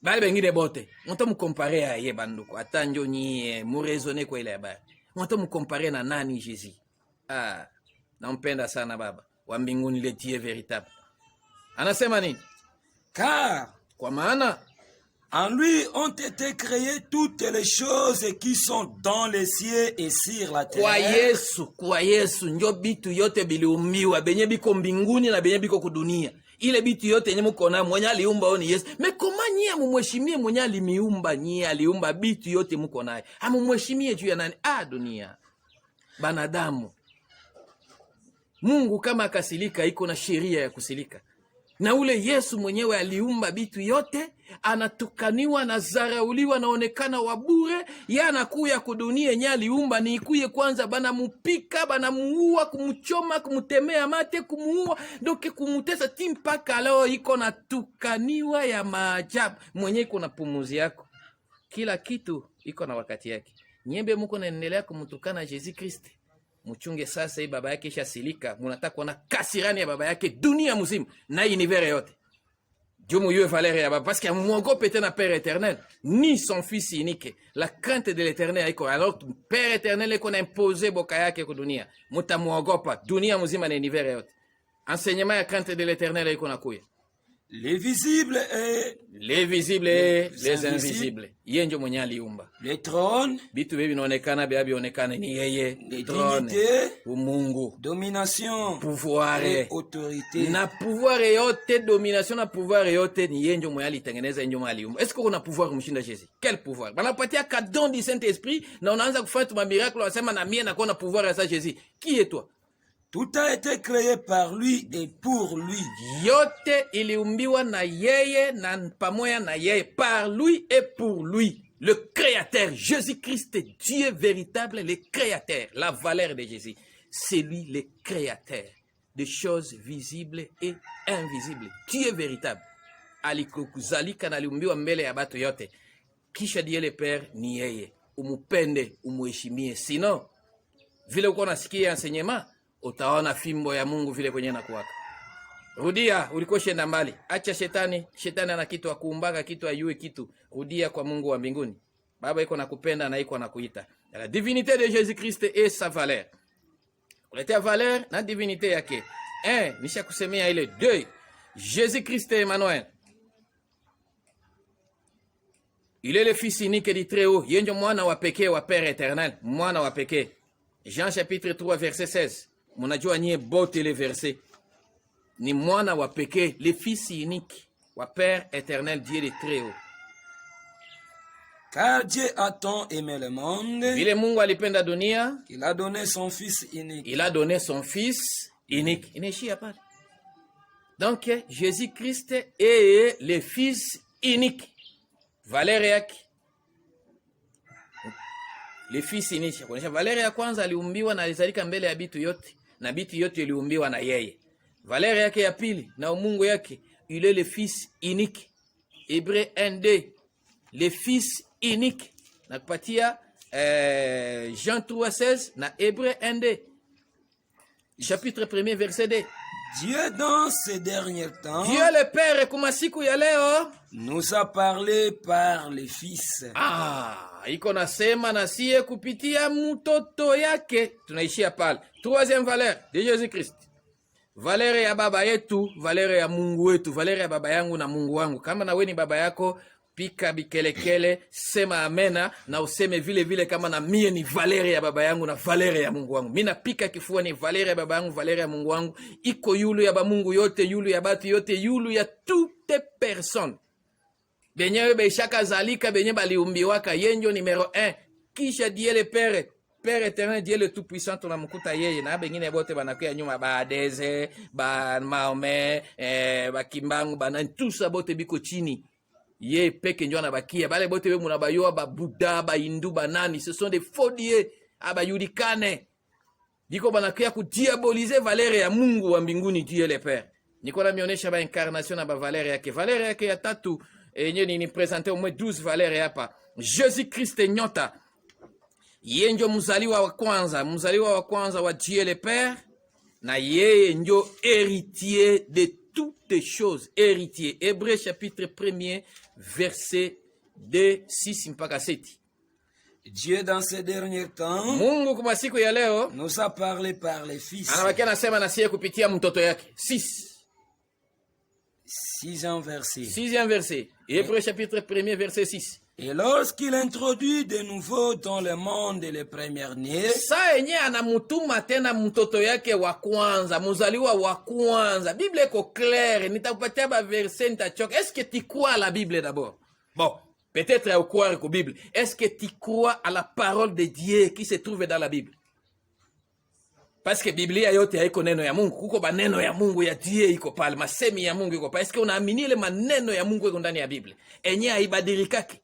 Bale bengine bote, mto mkompare ya ye banduko, ata njo nyie murezone kwa ile habari. Mto mkompare na nani Jésus? Nampenda sana baba wa mbinguni, le Dieu véritable. Anasema nini?
Car
kwa maana
en lui ont été créées toutes les choses qui sont dans les cieux et sur la terre.
Kwa Yesu njo bitu yote biliumbiwa, benye biko mbinguni na benye biko kudunia. Ile bitu yote yenye mko na mwenye aliumba oni Yesu. Mekoma nyie mumheshimie mwenye alimiumba, nyie aliumba bitu yote mko naye. Amumheshimie juu ya nani? Dunia. Banadamu. Mungu kama akasilika iko na sheria ya kusilika. Na ule Yesu mwenyewe aliumba bitu yote, anatukaniwa na zarauliwa, naonekana wabure. Ya anakuya kudunia nye aliumba ni ikuye kwanza bana mupika, bana muua, kumuchoma, kumutemea mate, kumuua, doke kumutesa timpaka leo iko na tukaniwa ya maajabu. Mwenye iko na pumuzi yako. Kila kitu iko na wakati yake. Nyembe muko naendelea kumutukana Jésus Christ. Mchunge sasa hii baba yake isha silika, munataka kuona kasirani ya baba yake dunia mzima na univers yote. Dieu yue valere ya baba parce que muogope tena Père éternel ni son fils unique. La crainte de l'éternel haiko, alors Père éternel iko na imposer boka yake kwa dunia. Mutamuogopa dunia mzima na univers yote. Enseignement ya crainte de l'éternel iko na kuya.
les visibles et
les visibles et les invisibles. Yeye ndio mwenye aliumba.
les trônes,
Vitu hivi vinaonekana bia vionekane ni yeye.
les
Trône,
dignités,
umungu,
domination
pouvoir
et autorité.
na pouvoir yote, domination na pouvoir yote ni yeye ndio mwenye alitengeneza, ndio mwenye aliumba. Est-ce que kuna pouvoir kumshinda Jésus? Quel pouvoir? Banapatia kadon du Saint-Esprit na unaanza kufanya ma miracle, unasema na mie nakuwa na pouvoir ya sa Jésus. Qui est toi?
Tout a été créé par lui et pour lui.
Yote iliumbiwa na yeye na pamoja na yeye, par lui et pour lui. Le créateur, Jésus-Christ, Dieu véritable, le créateur, la valeur de Jésus. C'est lui le créateur des choses visibles et invisibles. Dieu véritable. Alikuzalika na aliumbiwa mbele ya batu yote. Kisha Dieu le Père ni yeye. Umupende, umuheshimie. Sinon, vile uko nasikia enseignement, utaona fimbo ya Mungu vile kwenye nakuwaka. Rudia, ulikuwa shenda mbali. Acha shetani, shetani ana kitu akuumbaka, kitu ayue kitu. Rudia kwa Mungu wa mbinguni. Baba iko nakupenda na iko nakuita. La divinité de Jésus-Christ et sa valeur. Kuletea valeur na divinité yake. 1, nisha kusemea ile 2. Jésus-Christ Emmanuel. Il est le fils unique du Très-Haut. Yeye ndio mwana wa pekee wa Père éternel, mwana wa pekee. Jean chapitre 3 verset 16. Mnajua nyie bote le verset. Ni mwana wa pekee, le fils unique wa Père éternel, Dieu le Très-Haut.
Car Dieu a tant aimé le monde
Vile Mungu alipenda dunia,
qu'il a donné son fils unique.
il a donné son fils unique. Inaishia pale. Donc Jésus-Christ est le fils unique. Valeur yake. Le fils unique. Kuonyesha valeur ya kwanza aliumbiwa na alizalika mbele ya bitu yote, na bitu yote iliumbiwa na yeye. Valeur yake ya pili na umungu yake, il est le fils unique. Hébreu 1:2. Le fils unique. Nakupatia Jean 3:16 na Hébreu 1:2. Chapitre 1er verset 2.
Dieu dans ces derniers temps
Dieu le Père kuma siku ya leo
nous a parlé par le Fils.
Iko nasema na siye kupitia mtoto yake. Tunaishia pale. Troisième valeur de Jésus-Christ. Valeur ya baba yetu, valeur ya Mungu wetu, valeur ya baba yangu na Mungu wangu. Kama na wewe ni baba yako, pika bikelekele, sema amena na useme vile vile kama na mie ni valeur ya baba yangu na valeur ya Mungu wangu. Mimi napika kifua ni valeur ya baba yangu, valeur ya Mungu wangu. Iko yulu ya ba Mungu yote, yulu ya batu yote, yulu ya toute personne. Benye beishaka zalika, benye baliumbiwaka, yenjo numero 1. Kisha Dieu le Père, Père éternel, Dieu le tout-puissant, tunamkuta yeye na bengine bote banakuya nyuma, ba Adeze, ba Mahomet, ba Kimbangu, ba tusa bote biko chini. Ye peke njo anabakia. Bale bote we munabayoa ba Buddha, ba Hindu, ba nani, ce sont des faux dieux, abayudikane. Diko banakuya kudiabolize valeur ya Mungu wa mbinguni, Dieu le Père. Niko na mionyesha ba incarnation na ba valeur yake. Valeur yake ya tatu, enye ni presenter au moins 12 valeurs hapa. Jésus-Christ nyota. Yeye ndio mzaliwa wa kwanza wa Dieu le Père, na yeye ndio héritier de toutes choses, héritier. Hébreu chapitre 1er verset 2, 6 mpaka 7.
Dieu dans ces derniers temps
Mungu kwa siku ya leo
nous a parlé par les Fils.
Anabakia nasema na siye kupitia mtoto yake.
6e verset.
6e verset. Hébreu chapitre 1er verset 6.
Et lorsqu'il introduit de nouveau dans le monde les premiers-nés,
sa enye anamutuma tena mtoto yake wa kwanza, muzaliwa wa kwanza. Bible iko claire, nitakupatia ba verset nitachoka. Est-ce que tu crois à la Bible d'abord? Bon, peut-être à croire à la Bible. Est-ce que tu crois à la parole de Dieu qui se trouve dans la Bible? Parce que Biblia yote haiko neno ya Mungu, kuko maneno ya Mungu ya Dieu iko pale, masemi ya Mungu iko pale. Est-ce que unaamini ile maneno ya Mungu iko ndani ya Biblia? Enye haibadilikaki.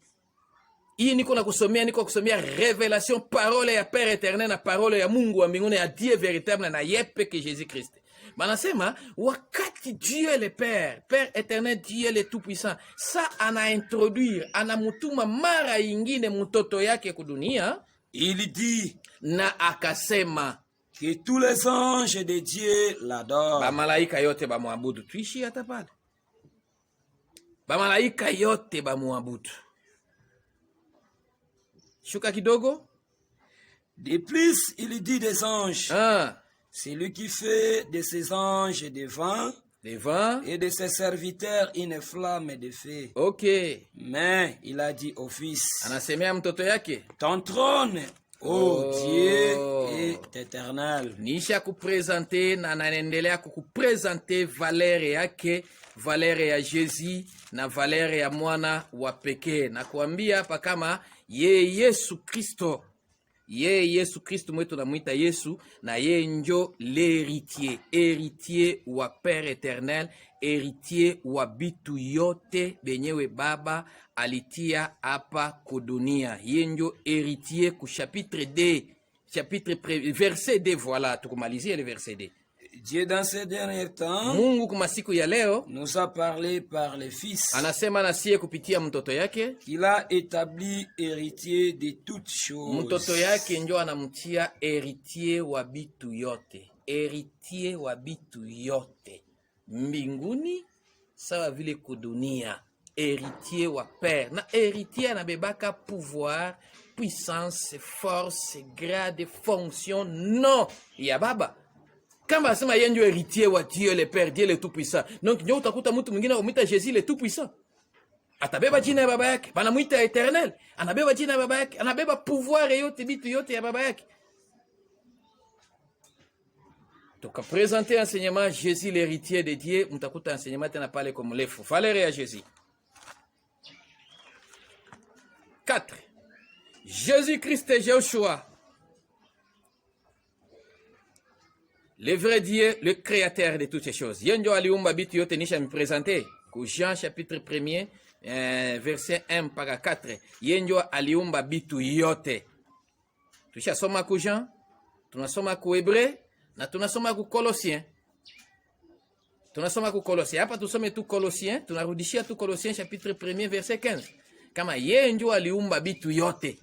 Hii niko kusomea révélation, parole ya Père éternel na parole ya Mungu wa mbinguni ya Dieu véritable na yepe que Jésus-Christ. Banasema wakati Dieu le Père, Père éternel, Dieu le tout-puissant, sa anaintroduire, anamutuma mara ingine mtoto yake kudunia,
il dit
na akasema
que tous les anges de Dieu l'adorent.
Ba malaika yote ba muabudu. Tuishi hata pale. Ba malaika yote ba muabudu. Shuka kidogo.
De plus, il dit des anges. C'est lui qui fait de ces anges des vents
devant,
et de ses serviteurs une flamme de feu.
ok,
Mais il a dit au fils,
anasemea mtoto yake,
ton trône, ô Dieu, est éternel.
nisha kupresente na anaendelea kukupresente valere yake, valere ya Jezi na valere ya mwana wa pekee, na kuambia hapa kama ye Yesu Kristo, ye Yesu Kristo mwetu namwita Yesu, na ye njo l'héritier, héritier wa Père éternel, héritier wa bitu yote benyewe Baba alitia hapa kudunia. Ye njo héritier ku chapitre D, verset D, voilà, tukumalizie le verset D.
Dieu dans ces derniers temps
Mungu kuma siku ya leo
nous a parlé par le Fils,
anasema nasie kupitia mtoto yake.
qu'il a établi héritier de toutes choses.
Mtoto yake njo anamtia héritier wa bitu yote, héritier wa bitu yote mbinguni sawa vile kudunia, héritier wa Père. Na héritier anabebaka pouvoir, puissance, force, grade, fonction non ya Baba. Kama asema yeye ndio héritier wa Dieu le Père, Dieu le tout-puissant. Donc ndio utakuta mtu mwingine umita Jésus le tout-puissant. Atabeba jina ya baba yake, banamuita éternel. Anabeba jina ya baba yake, anabeba pouvoir yote bitu yote ya baba yake. Donc présenter enseignement Jésus l'héritier de Dieu, mtakuta enseignement tena pale comme les fous. Valère ya Jésus. 4. Jésus-Christ et Joshua. Le vrai Dieu, le créateur de toutes ces choses. Yenjo aliumba bitu yote nisha me présenter. Jean chapitre 1er, verset 1 mpaka 4. Yenjo aliumba bitu yote. Tushasoma ku Jean, tunasoma ku Hébreu, na tunasoma ku Colossiens. Tunasoma ku Colossiens. Hapa tusome tu Colossiens, tunarudishia tu Colossiens chapitre 1er verset 15. Kama yenjo aliumba bitu yote.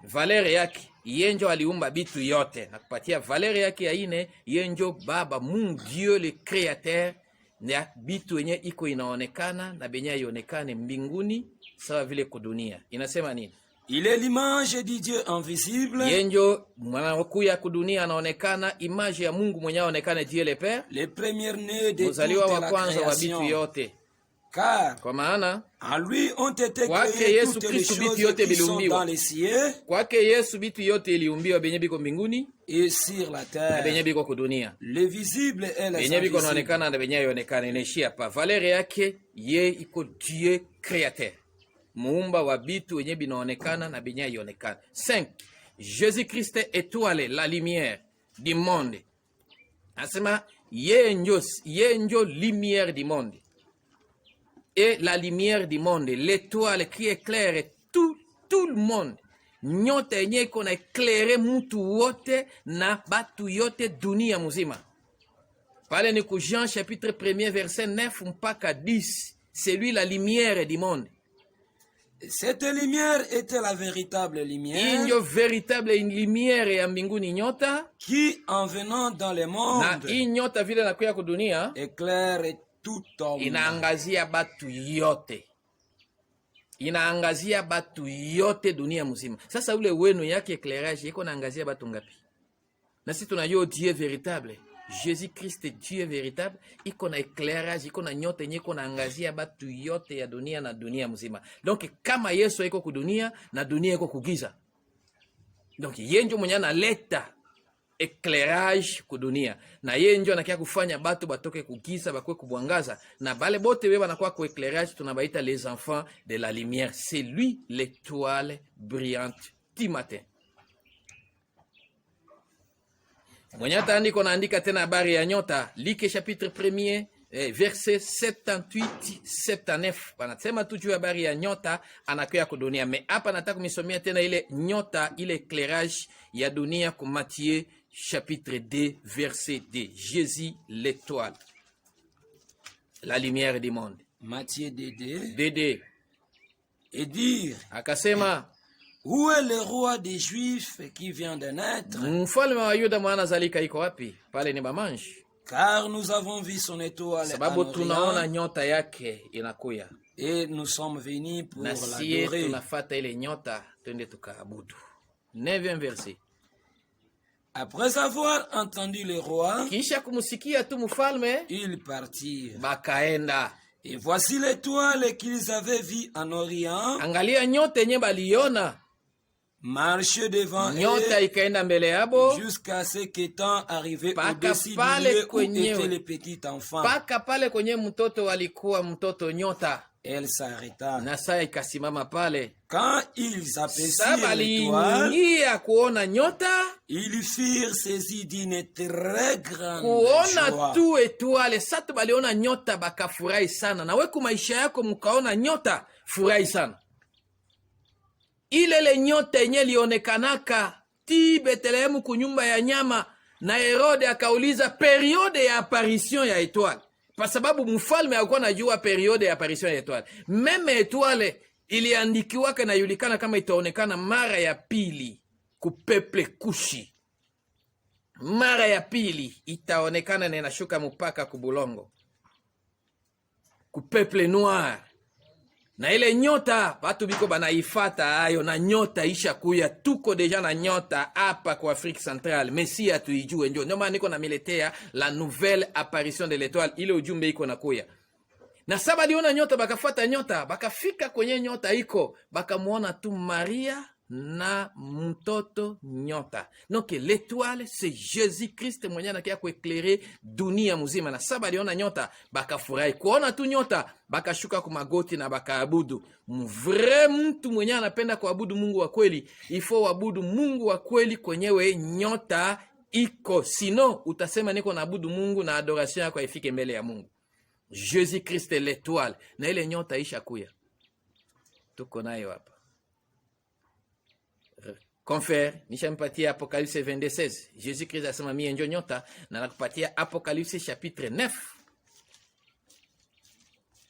Valere yake yenjo aliumba bitu yote, na kupatia valere yake ya ine, yenjo Baba Mungu Dieu le créateur, na bitu yenye iko inaonekana na benye ionekane mbinguni sawa vile kudunia. Inasema nini?
Il est l'image du Dieu invisible,
Yenjo mwanakuya kudunia anaonekana, image ya Mungu mwenye aonekane, Dieu le Père,
le premier-né de toute
mzaliwa wa
la
kwanza wa bitu
création.
yote.
Car
Kwa maana
en lui ont été
kwake
créées
Yesu
toutes les
Kristu
choses
bitu yote
qui sont
biliumbiwa.
dans les cieux
Kwake Yesu bitu yote iliumbiwa benye biko mbinguni
et sur la
na
terre.
benye biko kudunia.
Les visibles et les
Benye biko
invisibles.
naonekana na benye yonekana, inaishia pa valere yake. Ye iko Dieu créateur, muumba wa bitu wenye binaonekana na benye yonekana. 5. Jésus Christ étoile, la lumière du monde. Asema ye njo lumière du monde. Et la lumière du monde, l'étoile qui éclaire tout le monde. Nyota yenye iko na éclairer mutu wote na batu yote dunia muzima. Pale ni ku Jean chapitre 1er verset 9 mpaka 10. C'est lui la lumière du monde.
Cette lumière était la véritable lumière
Injo véritable lumière ya mbinguni nyota,
qui, en venant dans le
na
monde,
hii nyota vile nakuya kudunia
éclaire tout homme.
inaangazia batu yote. Inaangazia batu yote dunia mzima. Sasa ule wenu yake éclairage iko naangazia batu ngapi? Na sisi tunajua Dieu véritable, Jésus-Christ Dieu véritable, iko na éclairage, iko na nyota yenye iko naangazia batu yote ya dunia na dunia mzima. Donc kama Yesu iko kudunia na dunia iko kugiza. Donc yenjo mwenye analeta éclairage kudunia, na yeye ndio anakia kufanya batu batoke kugiza bakwe kubwangaza, na bale bote beba nakuwa ku éclairage tunabaita les enfants de la lumière. C'est lui l'étoile brillante du matin. Mwenye ataandiko naandika tena habari ya nyota, Luc chapitre 1er verset 78-79. Wanasema tu juu habari ya nyota anakuya kudunia. Me hapa nataka kumisomea tena ile nyota, ile éclairage ya dunia ku Matthieu chapitre 2 verset 2. Jésus l'étoile, la lumière du monde.
Matthieu 2,
Dede
et dire,
akasema,
où est le roi des Juifs qui vient de naître?
mfalme wa Yuda mwana zalika iko wapi? Pale ni bamanji.
Car nous avons vu son étoile en
Sababu tunaona
Orient,
nyota yake inakuya,
et nous sommes venus pour
na siye
l'adorer.
tunafata ile nyota twende tukaabudu. 9e verset.
Après avoir entendu le roi,
Kisha kumusikia tu mfalme,
ils partirent.
bakaenda.
Et voici l'étoile qu'ils avaient vue en Orient,
Angalia nyota yenye baliona,
marcher devant
nyota
eux
ikaenda mbele yabo
jusqu'à ce qu'étant arrivé
Paka
au-dessus du
pale
lieu où
kwenyewe.
était le petit enfant,
mpaka pale kwenye mtoto walikuwa mtoto nyota,
elle s'arrêta.
na saa ikasimama pale.
Quand ils
Sa
aperçurent l'étoile,
baliingia kuona nyota,
ils furent saisis d'une très grande
kuona
joie.
tu etwale. Satu baliona nyota bakafurahi sana. Na weku maisha yako mkaona nyota, furahi sana. Ile nyota yenye lionekanaka ti Betlehemu kunyumba ya nyama, na Herode akauliza periode ya apparition ya etwale, kwa sababu mfalme hakuwa najua periode ya apparition ya etwale. Meme etwale iliandikiwaka na yulikana kama itaonekana mara ya pili kupeple Kushi. Mara ya pili itaonekana na inashuka mpaka kubulongo kupeple noir. Na ile nyota watu biko banaifata ayo, na nyota isha kuya. Tuko deja na nyota hapa kwa Afrique Centrale, Messi atuijue. Ndio maana niko na miletea la nouvelle apparition de l'étoile, ile ujumbe iko na kuya. Na saba liona nyota, bakafuata nyota, bakafika kwenye nyota iko, bakamuona tu Maria na mtoto nyota. Donc l'étoile c'est Jésus-Christ mwenye anakia kueklere dunia muzima. Na saba liona nyota, bakafurahi kuona tu nyota, bakashuka kumagoti na bakaabudu. Mvre mtu mwenye anapenda kuabudu Mungu wa kweli, ifo wabudu Mungu wa kweli kwenyewe nyota iko. Sino utasema niko naabudu Mungu na adoration yako ifike mbele ya Mungu. Jésus-Christ l'étoile, na ile nyota isha kuya. Tuko nayo hapa. Confère, nishampatia Apocalypse 22:16. Jésus-Christ asema mie njo nyota, na nakupatia Apocalypse chapitre 9.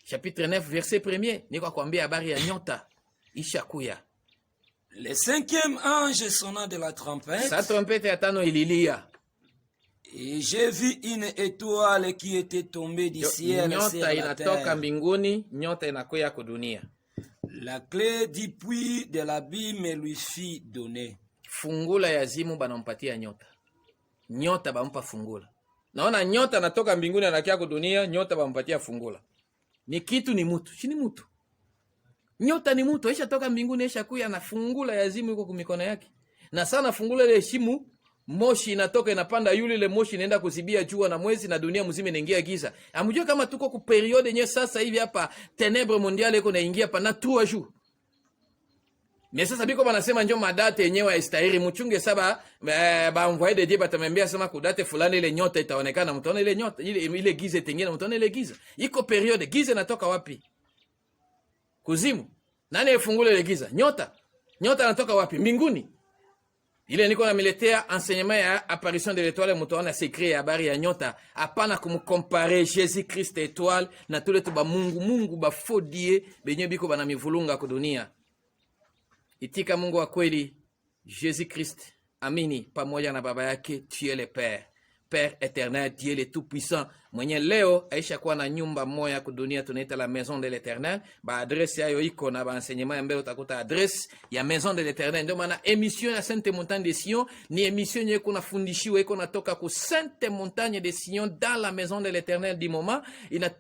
Chapitre 9 verset 1er, niko kwambia habari ya nyota isha kuya.
Le cinquième ange sonna de la trompette.
Sa trompete ya tano ililia.
Et j'ai vu une étoile qui était tombée du ciel sur
Nyota
la
inatoka
terre.
mbinguni, nyota inakuya kudunia.
La clé du puits de l'abîme lui fut donnée.
Fungula ya zimu banampatia nyota. Nyota bampa fungula. Naona nyota natoka mbinguni anakia kudunia, nyota bampatia fungula. Ni kitu, ni mutu. Chini mutu. Nyota ni mutu, aisha toka mbinguni, aisha kuya na fungula ya zimu yuko kumikono yake. Na sana fungula ile shimu, moshi inatoka inapanda, yule ile moshi inaenda kuzibia jua na mwezi na dunia mzima inaingia giza. Amujua kama tuko ku periode yenye sasa hivi hapa ténèbre mondiale iko naingia pa na 3 jours. Mais sasa biko banasema njo madate yenyewe istahiri mchunge saba ba envoyer de Dieu batamembia sema kudate fulani ile nyota itaonekana, mtaona ile nyota ile giza itengena, mtaona ile giza. Iko periode giza inatoka wapi? Kuzimu. Nani efungule ile giza? Nyota. Nyota inatoka wapi? Mbinguni. Ile niko namiletea enseignement ya apparition de l'étoile, mutaona secret ya habari ya nyota. Hapana kumkompare Jésus-Christ étoile na tule tu ba Mungu ba fodie benye biko bana mivulunga ku dunia. Itika Mungu wa kweli, Jésus-Christ, amini pamoja na baba yake, tu es le Père. Père éternel, Dieu le tout-puissant. Mwenye leo aisha kuwa na nyumba moya kudunia tunaita la maison de l'éternel. Ba adresse yayo iko na ba enseignement ya mbele utakuta adresse ya maison de l'éternel. Ndio maana émission ya Sainte Montagne de Sion ni émission yenye kuna fundishiwa iko natoka ku Sainte Montagne de Sion dans la maison de l'éternel du moment.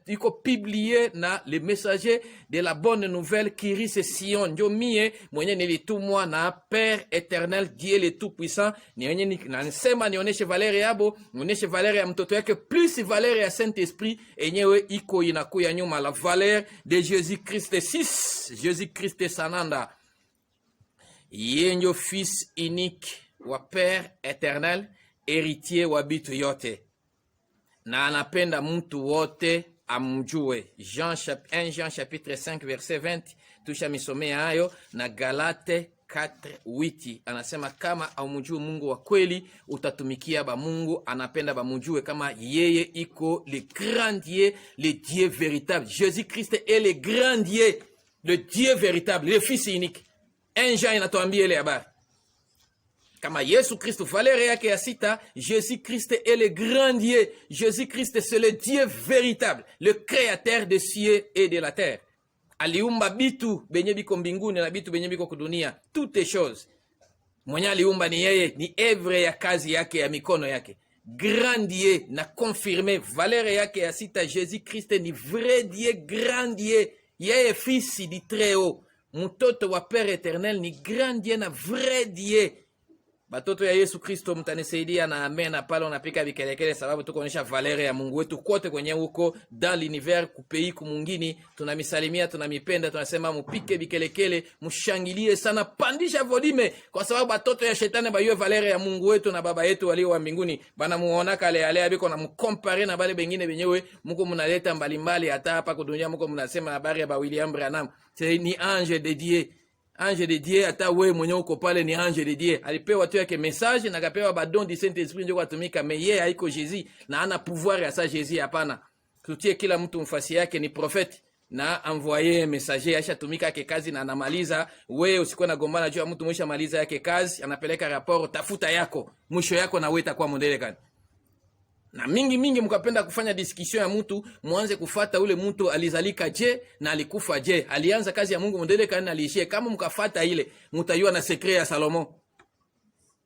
Iko publié na le messager de la bonne nouvelle Kiris Sion. Ndio mie mwenye nilitumwa na Père éternel, Dieu le tout-puissant. Ni mwenye nasema nioneshe valeur yabo, nioneshe valeur ya mtoto yake plus valeur ya Saint-Esprit enyewe iko inakuya nyuma, la valeur de Jésus-Christ 6. Jésus-Christ sananda. Yenyo fils unique wa Père éternel, héritier wa bitu yote. Na anapenda mtu wote amjue. 1 Jean chapitre 5 verset 20. Tusha misomea hayo na Galate 4:8 anasema kama aumjue Mungu wa kweli utatumikia ba Mungu anapenda ba mujue kama yeye iko le grand Dieu, le Dieu véritable. Jésus-Christ est le grand Dieu, le Dieu véritable, le fils unique. 1 Jean inatuambia ile habari. Kama Yesu Kristo valere yake ya sita, Jésus-Christ est le grand Dieu. Jésus-Christ c'est le Dieu véritable, le créateur des cieux et de la terre. Aliumba bitu benye biko mbinguni na bitu benye biko kudunia, toutes les choses. Mwenye aliumba ni yeye, ni evre ya kazi yake ya mikono yake. Grand Dieu na confirme valeur yake ya sita. Jésus Christ ni vrai Dieu, grand Dieu. Yeye fils du très haut, mtoto wa Père éternel, ni grand Dieu na vrai Dieu. Batoto ya Yesu Kristo mtanisaidia na amen na pale unapika vikelekele, sababu tukoonyesha valere ya Mungu wetu kote kwenye huko dans l'univers kupei kumungini. Tunamisalimia, tunamipenda, tunasema mupike vikelekele, mushangilie sana, pandisha volume, kwa sababu batoto ya shetani bayue valere ya Mungu wetu na baba yetu walio wa mbinguni. Bana muona kale ale abiko na mkompare na bale bengine benyewe muko mnaleta mbalimbali. Hata hapa kwa dunia muko mnasema habari ya ba William Branham, c'est ni ange de Dieu. Ange de Dieu, hata we mwenye uko pale ni ange de Dieu. Alipewa tu yake message na akapewa badon du Saint-Esprit ndio kwatumika, mais yeye haiko Jésus na ana pouvoir ya sa Jésus, hapana. Tutie kila mtu mfasi yake ni prophète na envoyer messager, aisha tumika yake kazi na anamaliza. We usikuwa na gombana juu ya mtu mwisho maliza yake kazi, anapeleka rapport, tafuta yako, mwisho yako na weta kwa modele gani. Na mingi mkapenda kufanya discussion ya mtu, muanze kufata ule mtu alizalika je na alikufa je, alianza kazi ya Mungu modele kani aliishie. Kama mkafata ile mutayua na secret ya Salomo,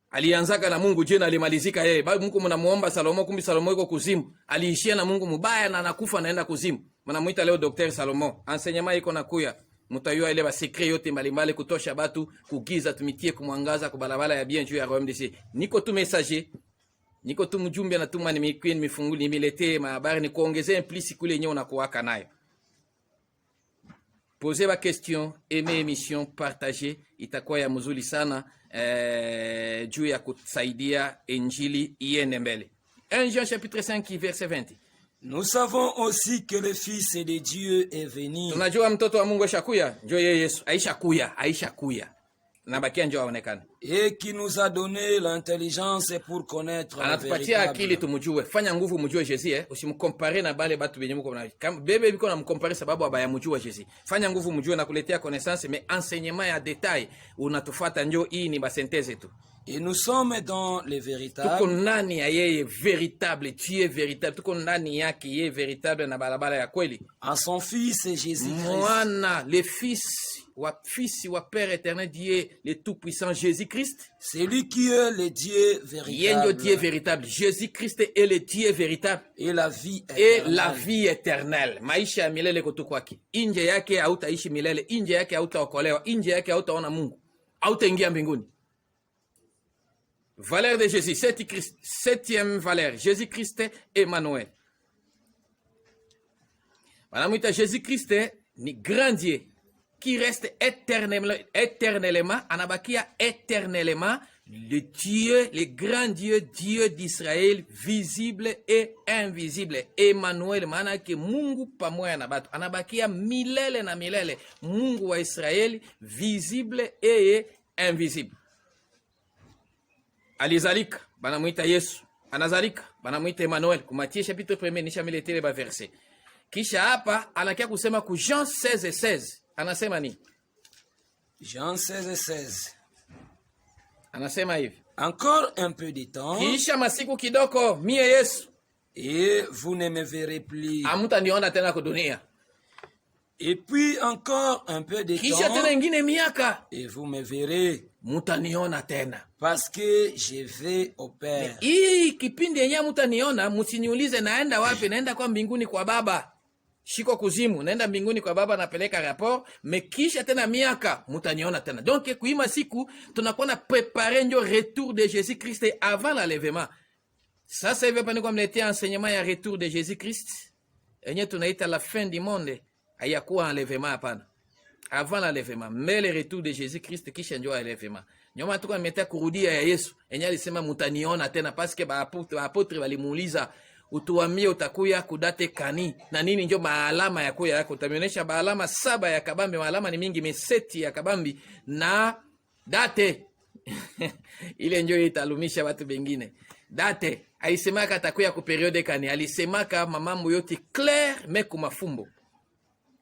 alianzaka na Mungu je na alimalizika yeye. Bado mko mnamuomba Salomo, kumbi Salomo yuko kuzimu, aliishia na Mungu mubaya na anakufa naenda kuzimu. Mnamuita leo Dr. Salomo, enseignement iko nakuya, mutayua ile ba secret yote mbalimbali kutosha batu kugiza, tumitie kumwangaza kubalabala ya bien juu ya royaume de Dieu. Niko tu messager, niko tu mjumbe na tuma nimekuwa nimefunguli nimelete mahabari ni kuongezea implici kule yenyewe unakuwaka nayo. Posez ba question, aimez émission, partager, itakuwa ya mzuri sana juu ya kusaidia injili iende mbele. 1 Jean chapitre 5 verset 20.
Nous savons aussi que le Fils de Dieu est venu.
Tunajua mtoto wa Mungu ashakuya, njoo yeye Yesu, aisha kuya. Nabakia njoo aonekane.
Et qui nous a donné l'intelligence pour connaître la
anatupatia akili tumujue. Fanya nguvu mujue Jésus, usimkompare na bale batu benye mko na kama bebe biko na mkompare sababu abaya mujue Jésus. Fanya nguvu mujue na kuletea connaissance, mais enseignement ya détail unatufuata njoo. Hii ni basenteze tu.
Et nous sommes dans le véritable.
Tuko ndani ya yeye véritable, Dieu véritable. Tuko ndani yake yeye véritable na balabala ya kweli.
En son fils Jésus Christ.
Mwana le fils wa Père éternel Dieu le tout puissant Jésus Christ.
C'est lui qui est le Dieu véritable.
Yenyo Dieu véritable. Jésus Christ est le Dieu véritable.
Et la vie
éternelle. Et la vie éternelle. Maisha ya milele kutoka kwake. Nje yake hautaishi milele, nje yake hautaokolewa, nje yake hautaona Mungu, hautaingia mbinguni. Valeur de Jésus, septième valeur, Jésus-Christ Emmanuel. Wanamwita Jésus-Christ ni grand Dieu qui reste éternellement, anabakia éternellement, le Dieu, le grand Dieu, Dieu d'Israël, visible et invisible. Emmanuel, maana ke Mungu pamoja na batu, anabakia milele na milele, Mungu wa Israeli, visible et invisible. Alizalika, banamwita Yesu. Anazalika, banamwita Emmanuel. Kumatie chapitre 1, nishamelete ba verset. Kisha hapa anakia kusema ku Jean 16:16. Anasema ni
Jean 16:16.
Anasema hivi.
Encore un peu de temps.
Kisha masiku kidoko mie Yesu.
Et vous ne me verrez plus.
Hamtaniona tena kwa dunia.
Et puis encore un peu de
Kisha
temps.
Tena ingine miaka.
Et vous me verrez.
Mutaniona tena.
Parce que je vais au Père.
Hii kipindi yenyewe mutaniona, msiniulize naenda wapi, naenda kwa mbinguni kwa Baba. Shiko kuzimu, naenda mbinguni kwa Baba, napeleka rapport, mekisha tena miaka mutaniona tena. Donc kuima siku tunakuwa na préparer ndio retour de Jésus Christ avant l'enlèvement. Sasa hivi hapa niko mletea enseignement ya retour de Jésus Christ. Yenyewe tunaita la fin du monde, hayakuwa enlèvement hapana. Avant l'enlèvement, mais le retour de Jésus Christ kisha ndio enlèvement. Nyoma tuko mmetea kurudia ya Yesu. Yenyewe alisema mutaniona tena parce que ba apôtre walimuuliza utuambie utakuya kudate kani na nini njo maalama ya kuya yako. Utamionyesha maalama 7 ya kabambi, maalama ni mingi, meseti ya kabambi na date. Ile njo italumisha watu bengine. Date aisemaka atakuya ku periode kani, alisemaka mamambo yote clair meku mafumbo.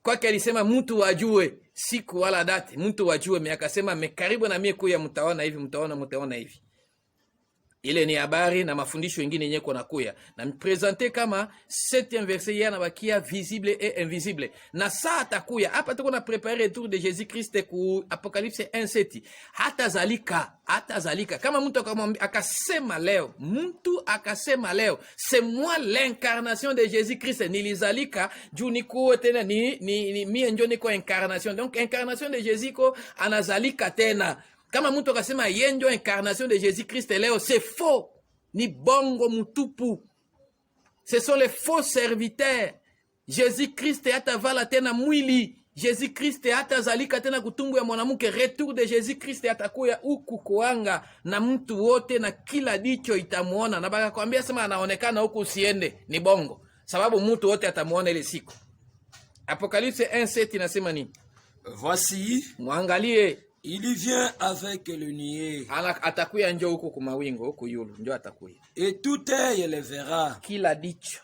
Kwake alisema mtu wajue siku wala date, mtu wajue, akasema mekaribu na mie kuya mtaona hivi, mtaona hivi. Ile ni habari na mafundisho mengine yenye kuna kuya. Na mpresente kama 7e verset yana bakia visible et invisible. Na saa atakuya. Hapa tuko na prepare retour de Jésus Christ ku Apocalypse 1:7. Hata zalika. Kama mtu akasema leo, c'est moi l'incarnation de Jésus Christ. Nilizalika juu nikuwe tena ni mie njo niko incarnation. Donc incarnation de Jésus ko anazalika tena. Kama mtu akasema yenjo incarnation de Jésus Christ leo, c'est faux. Ni bongo mutupu. Ce sont les faux serviteurs. Jésus Christ atavala tena mwili. Jésus Christ atazalika tena kutumbu ya mwanamke. Retour de Jésus Christ atakuya huku kuanga na mtu wote na kila dicho itamuona. Na baka kwambia sema anaonekana huku usiende. Ni bongo. Sababu mtu wote atamuona ile siku. Apocalypse 1:7 inasema nini?
Voici,
mwangalie,
il vient avec le nuée.
Atakuya njo huko kumawingo, huko yulu, njo atakuya.
Et tout œil le verra.
Kila dicho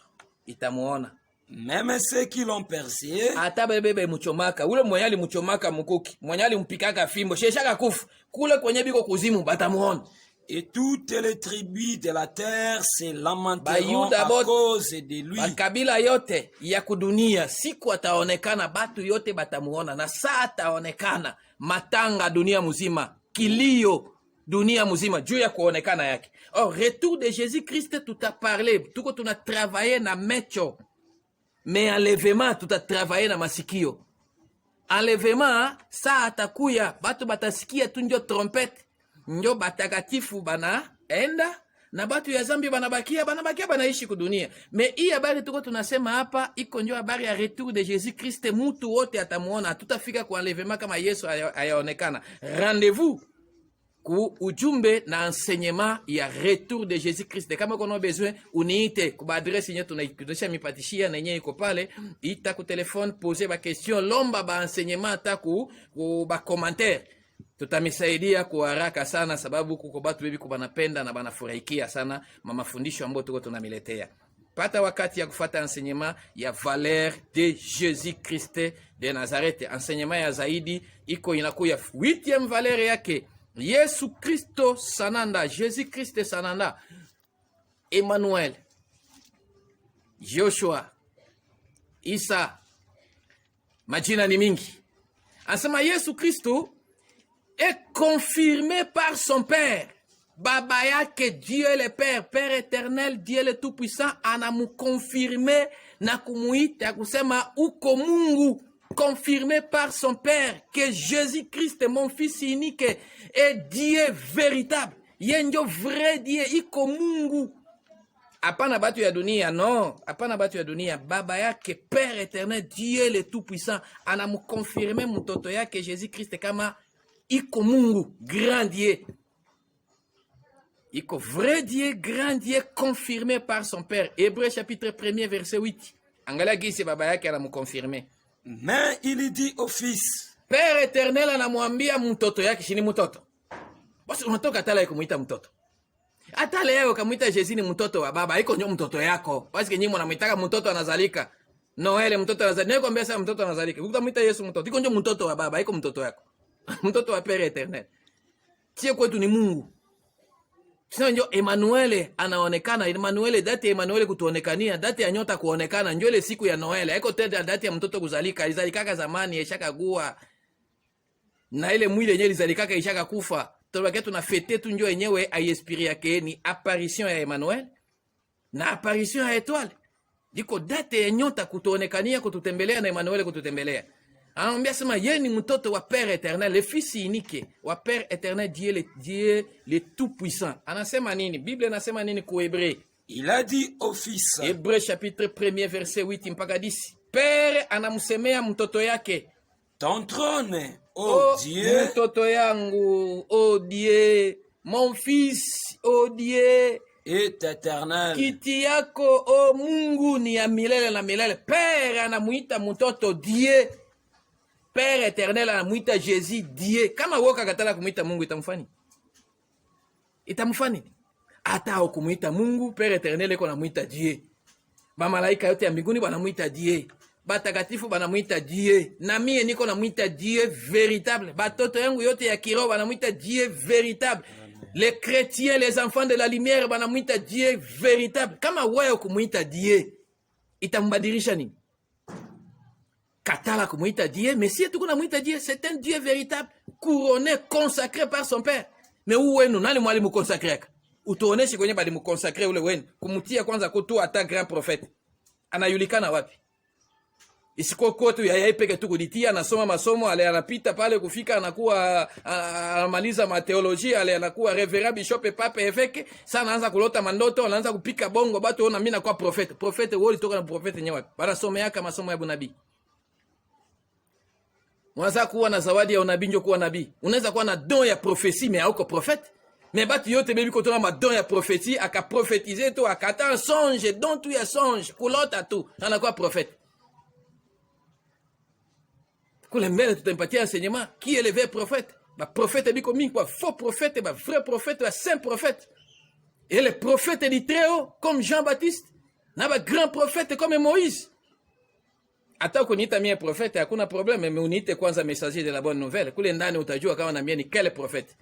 itamuona.
Même ceux qui l'ont percé.
Ata bebe mchomaka, ule mwenyali mchomaka mkuki, mwenyali mpikaka fimbo, sheshaka kufu, kule kwenye biko kuzimu batamuona.
Et toutes les tribus de la terre se lamenteront à cause de lui.
Makabila yote ya kudunia siku ataonekana, batu yote batamuona, na saa ataonekana matanga dunia muzima, kilio dunia muzima juu ya kuonekana yake. Or retour de Jésus Christ tout a parlé, tuko tuna travailler na mecho. Mais enlèvement tout a travailler na masikio. Enlèvement saa atakuya, batu batasikia tu ndio trompette. Njo batakatifu banaenda na batu ya zambi banabakia banaishi kudunia. Me hii habari tuko tunasema hapa iko njo habari ya retour de Jésus Christ. Mutu wote atamuona, tutafika kwa enlèvement kama Yesu ayaonekana. Rendez-vous ku ujumbe na enseignement ya retour de Jésus Christ. Kama kono besoin uniite ku adresse yenye tunaikutisha mipatishia na yenye iko pale, ita ku telefone, poser ba question, lomba ba enseignement ata ku ba commentaire. Tutamisaidia kwa haraka sana, sababu kuko batu bebi kubanapenda na banafurahikia sana mafundisho ambayo tuko tunamiletea. Pata wakati ya kufuata enseignement ya valeur de Jésus Christ de Nazareth. Enseignement ya zaidi iko inakuya 8e valeur yake. Yesu Kristo sananda, Jésus Christ sananda, Emmanuel, Joshua, Isa, majina ni mingi. Anasema Yesu Kristo est confirmé par son Père. Baba yake Dieu le Père, Père éternel, Dieu le Tout-Puissant, anamu confirmé na kumuita kusema uko Mungu. Confirmé par son Père que Jésus-Christ, mon Fils unique, est Dieu véritable. Yenjo vrai Dieu, iko Mungu. Hapana batu ya dunia, non. Hapana batu ya dunia. Baba yake Père éternel, Dieu le Tout-Puissant, anamu confirmé mtoto yake Jésus-Christ kama iko Mungu, grand Dieu. Iko vrai Dieu, grand Dieu, confirmé par son Père. Hébreux chapitre 1er verset 8. Angalia gisi baba yake anamu confirmé.
Mais il dit au fils.
Père éternel anamwambia mtoto yake, shini mtoto. Basi unatoka tala kumuita mtoto. Hata leo kumuita Jésus ni mtoto wa baba, iko nyo mtoto yako. Basi nyinyi mnamuitaka mtoto anazalika. Noel mtoto anazalika. Niko kwambia sasa mtoto anazalika. Ukitamuita Yesu mtoto, iko nyo mtoto wa baba, iko mtoto yako. Mtoto wa Père éternel. Sio kwetu ni Mungu. Sio njo Emmanuel anaonekana. Emmanuel, date ya Emmanuel kutuonekania, date ya nyota kuonekana, njo ile siku ya Noel. Haiko tena date ya mtoto kuzalika, alizalikaka zamani ishaka gua. Na ile mwili yenyewe alizalikaka ishaka kufa. Tobaki tuna fete tu njo yenyewe aiespiri yake ni apparition ya Emmanuel na apparition ya étoile. Diko date ya nyota kutuonekania, kututembelea na Emmanuel kututembelea. Anambia sema yeye ni mtoto wa Père éternel, le fils unique wa Père éternel, Dieu le tout-puissant. Anasema nini? Biblia inasema nini ku Hébreux?
Il a dit au fils.
Hébreux chapitre 1er verset 8 mpaka 10. Père anamsemea mtoto yake,
ton trône, ô Dieu,
mtoto yangu, ô Dieu, mon fils, ô Dieu,
est éternel.
Kiti yako, ô Mungu, ni ya milele na milele. Père anamuita mtoto Dieu. Père éternel anamuita Jésus Dieu. Kama woka katala kumuita Mungu itamfani? Itamfani? Ata okumuita Mungu, Père éternel eko namuita Dieu. Bamalaika yote ya mbinguni banamuita Dieu. Batakatifu banamuita Dieu. Na mie niko namuita Dieu véritable. Batoto yangu yote ya kiroho banamuita Dieu véritable. Les chrétiens, les enfants de la lumière, banamuita Dieu véritable. Kama wewe kumuita Dieu, itambadilisha nini? Katala kumuita Dieu, mais si tu kumuita Dieu, c'est un Dieu véritable, couronné, consacré par son Père. Mais où wenu, nani mwalimu consacré? Utuoneshe kwenye balimu consacré ule wenu. Kumutia kwanza kutu ata grand prophète. Anayulikana wapi? Isiko kote ya peke tu kuditia, anasoma masomo, ale anapita pale kufika, anakuwa anamaliza mateolojia, ale anakuwa reverend bishop pape eveke, sana anaanza kulota mandoto, anaanza kupika bongo, batu ona mimi nakuwa prophète. Prophète woli toka na prophète nyewe. Bana someaka masomo ya bunabii. Unaweza kuwa na zawadi ya unabii ndio kuwa nabii. Unaweza kuwa na don ya prophétie mais hauko prophète. Mais batu yote bebi kotona ma don ya prophétie, aka prophétiser to akata un songe, don tu ya songe, kulota tu, anakuwa prophète. Kule mbele tutampatia enseignement qui est le vrai prophète. Ba prophète biko mingi quoi, faux prophète, ba vrai prophète, ba saint prophète. Et les prophètes du très haut comme Jean-Baptiste, na ba grand prophète comme Moïse. Hata kuniita mie prophète hakuna problème, mais uniite kwanza messager de la bonne nouvelle. Kule ndani utajua kama na mie ni quel prophète.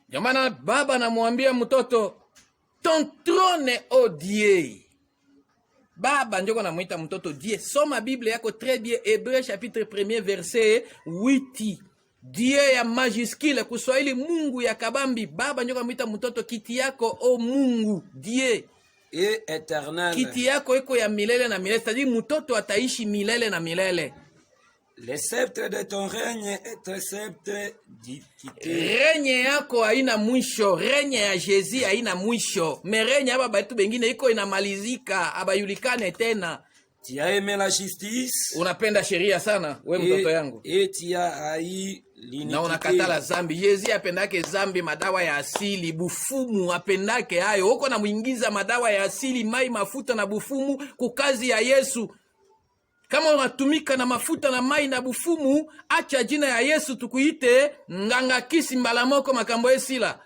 Jamana baba anamwambia mtoto, ton trône ô Dieu. Baba njoko namuita mtoto Dieu. Soma Bible yako très bien, Hébreu chapitre 1er verset 8. Dieu ya majuscule kuswahili Mungu ya kabambi. Baba njoko namuita mtoto kiti yako o Mungu Dieu.
Et éternel.
Kiti yako iko ya milele na milele. C'est-à-dire mtoto ataishi milele na milele.
Le sceptre de ton règne est un sceptre d'équité.
Règne yako haina mwisho, règne ya Jésus haina mwisho. Mais règne hapa batu bengine iko inamalizika, abayulikane tena.
Tu as aimé la justice.
Unapenda sheria sana, we mtoto yangu.
Et tu as haï l'iniquité.
Na unakatala zambi. Jésus apendake zambi, madawa ya asili, bufumu apendake hayo. Uko na muingiza madawa ya asili, mai, mafuta na bufumu kukazi ya Yesu. Kama unatumika na mafuta na mai na bufumu, acha jina ya Yesu tukuite nganga kisi mbalamoko makambo esila.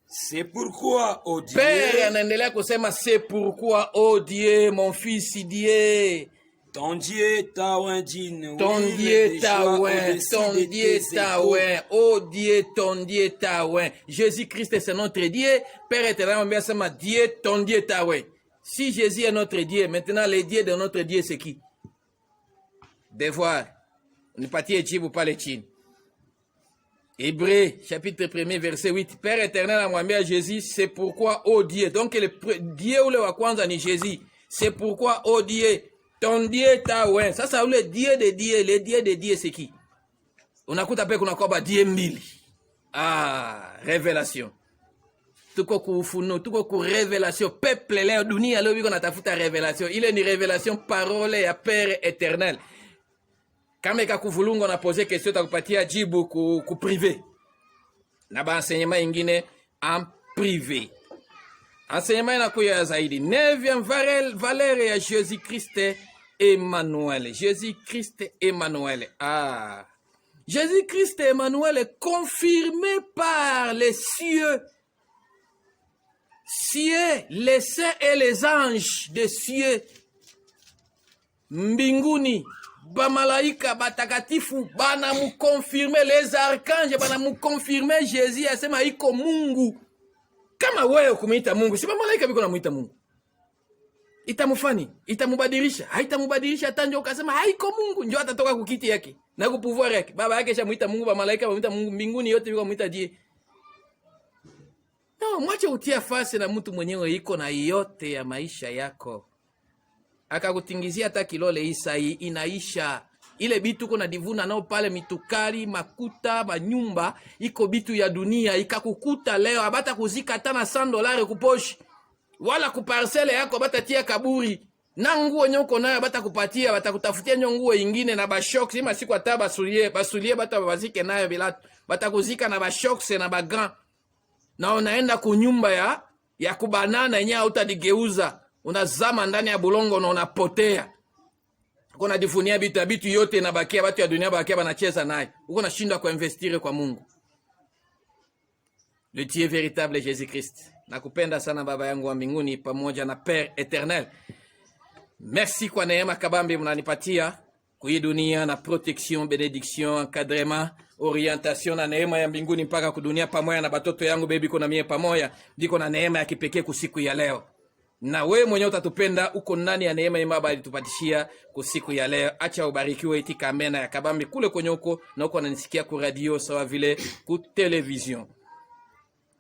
C'est pourquoi, oh Dieu.
Père anaendelea kusema c'est pourquoi, oh Dieu, mon fils Dieu.
Ton Dieu t'a oint digne.
Ton Dieu t'a oint, ton Dieu t'a oint, oh Dieu, ton Dieu t'a oint. Jésus-Christ c'est notre Dieu. Père éternel, on va Dieu, ton Dieu t'a oint. Si Jésus est notre Dieu, maintenant le Dieu de notre Dieu c'est qui? Devoir. Ne pas dire pas les chines. Hébreu, chapitre 1er, verset 8. Père éternel a mwambia Jésus, c'est pourquoi, oh Dieu. Donc le Dieu ule wa kwanza ni Jésus. C'est pourquoi, oh Dieu, ton Dieu t'a oint. Ça le Dieu de Dieu. Le Dieu de Dieu c'est qui? Unakuta pe kuna kwa Dieu mbili. Ah, révélation. Tuko kufuno, tuko ku révélation. Peuple leo dunia leo biko natafuta révélation. Ile ni révélation parole ya Père éternel. Kama ikakuvulunga na poser question takupatia jibu ku privé. Na ba enseignement ingine en privé. Enseignement inakuya zaidi. 9e valeur ya Jésus-Christ Emmanuel. Jésus-Christ Emmanuel. Ah. Jésus-Christ Emmanuel est confirmé par les cieux. Cieux, les saints et les anges des cieux. Mbinguni, bamalaika, batakatifu, bana mu confirmer, les archanges, bana mu confirmer Jésus, asema iko Mungu. Kama wewe kumuita Mungu, si bamalaika biko namuita Mungu. Itamufani, itamubadilisha, haitamubadilisha hata ndio ukasema haiko Mungu, ndio atatoka kukiti yake, na kupouvoir yake. Baba yake shamuita Mungu, bamalaika bamuita Mungu, mbinguni yote biko muita Dieu. No, mwache utia fasi na mtu mwenyewe iko na yote ya maisha yako. Akakutingizia hata kilole isai inaisha. Ile bitu kuna divuna nao pale mitukari, makuta, manyumba, iko bitu ya dunia, ikakukuta leo, abata kuzika hata na $100 kuposhi. Wala kuparcele yako abata tia kaburi. Na nguo nyoko nayo abata kupatia, abata kutafutia nguo ingine na bashok, sima siku hata basulie bata bazike nayo bilatu. Bata kuzika na bashok na bagan. Na unaenda kunyumba ya kubanana yenyewe utadigeuza. Unazama ndani ya bulongo na unapotea. Uko najifunia bitu yote na bakia watu ya dunia bakia banacheza naye. Uko nashindwa kuinvestire kwa Mungu. Le Dieu véritable Jésus-Christ. Nakupenda sana baba yangu wa mbinguni pamoja na Père éternel. Merci kwa neema kabambi mnanipatia kui dunia na protection, benediction, encadrement, orientation na neema ya mbinguni mpaka kudunia pamoja na batoto yangu bebi kuna mie pamoja. Ndiko na neema ya kipekee kusiku ya leo. Na we mwenye utatupenda uko ndani ya neema ya Baba alitupatishia kusiku ya leo. Acha ubarikiwe itika amena ya kabambi kule kwenye uko na uko nanisikia ku radio sawa vile ku television.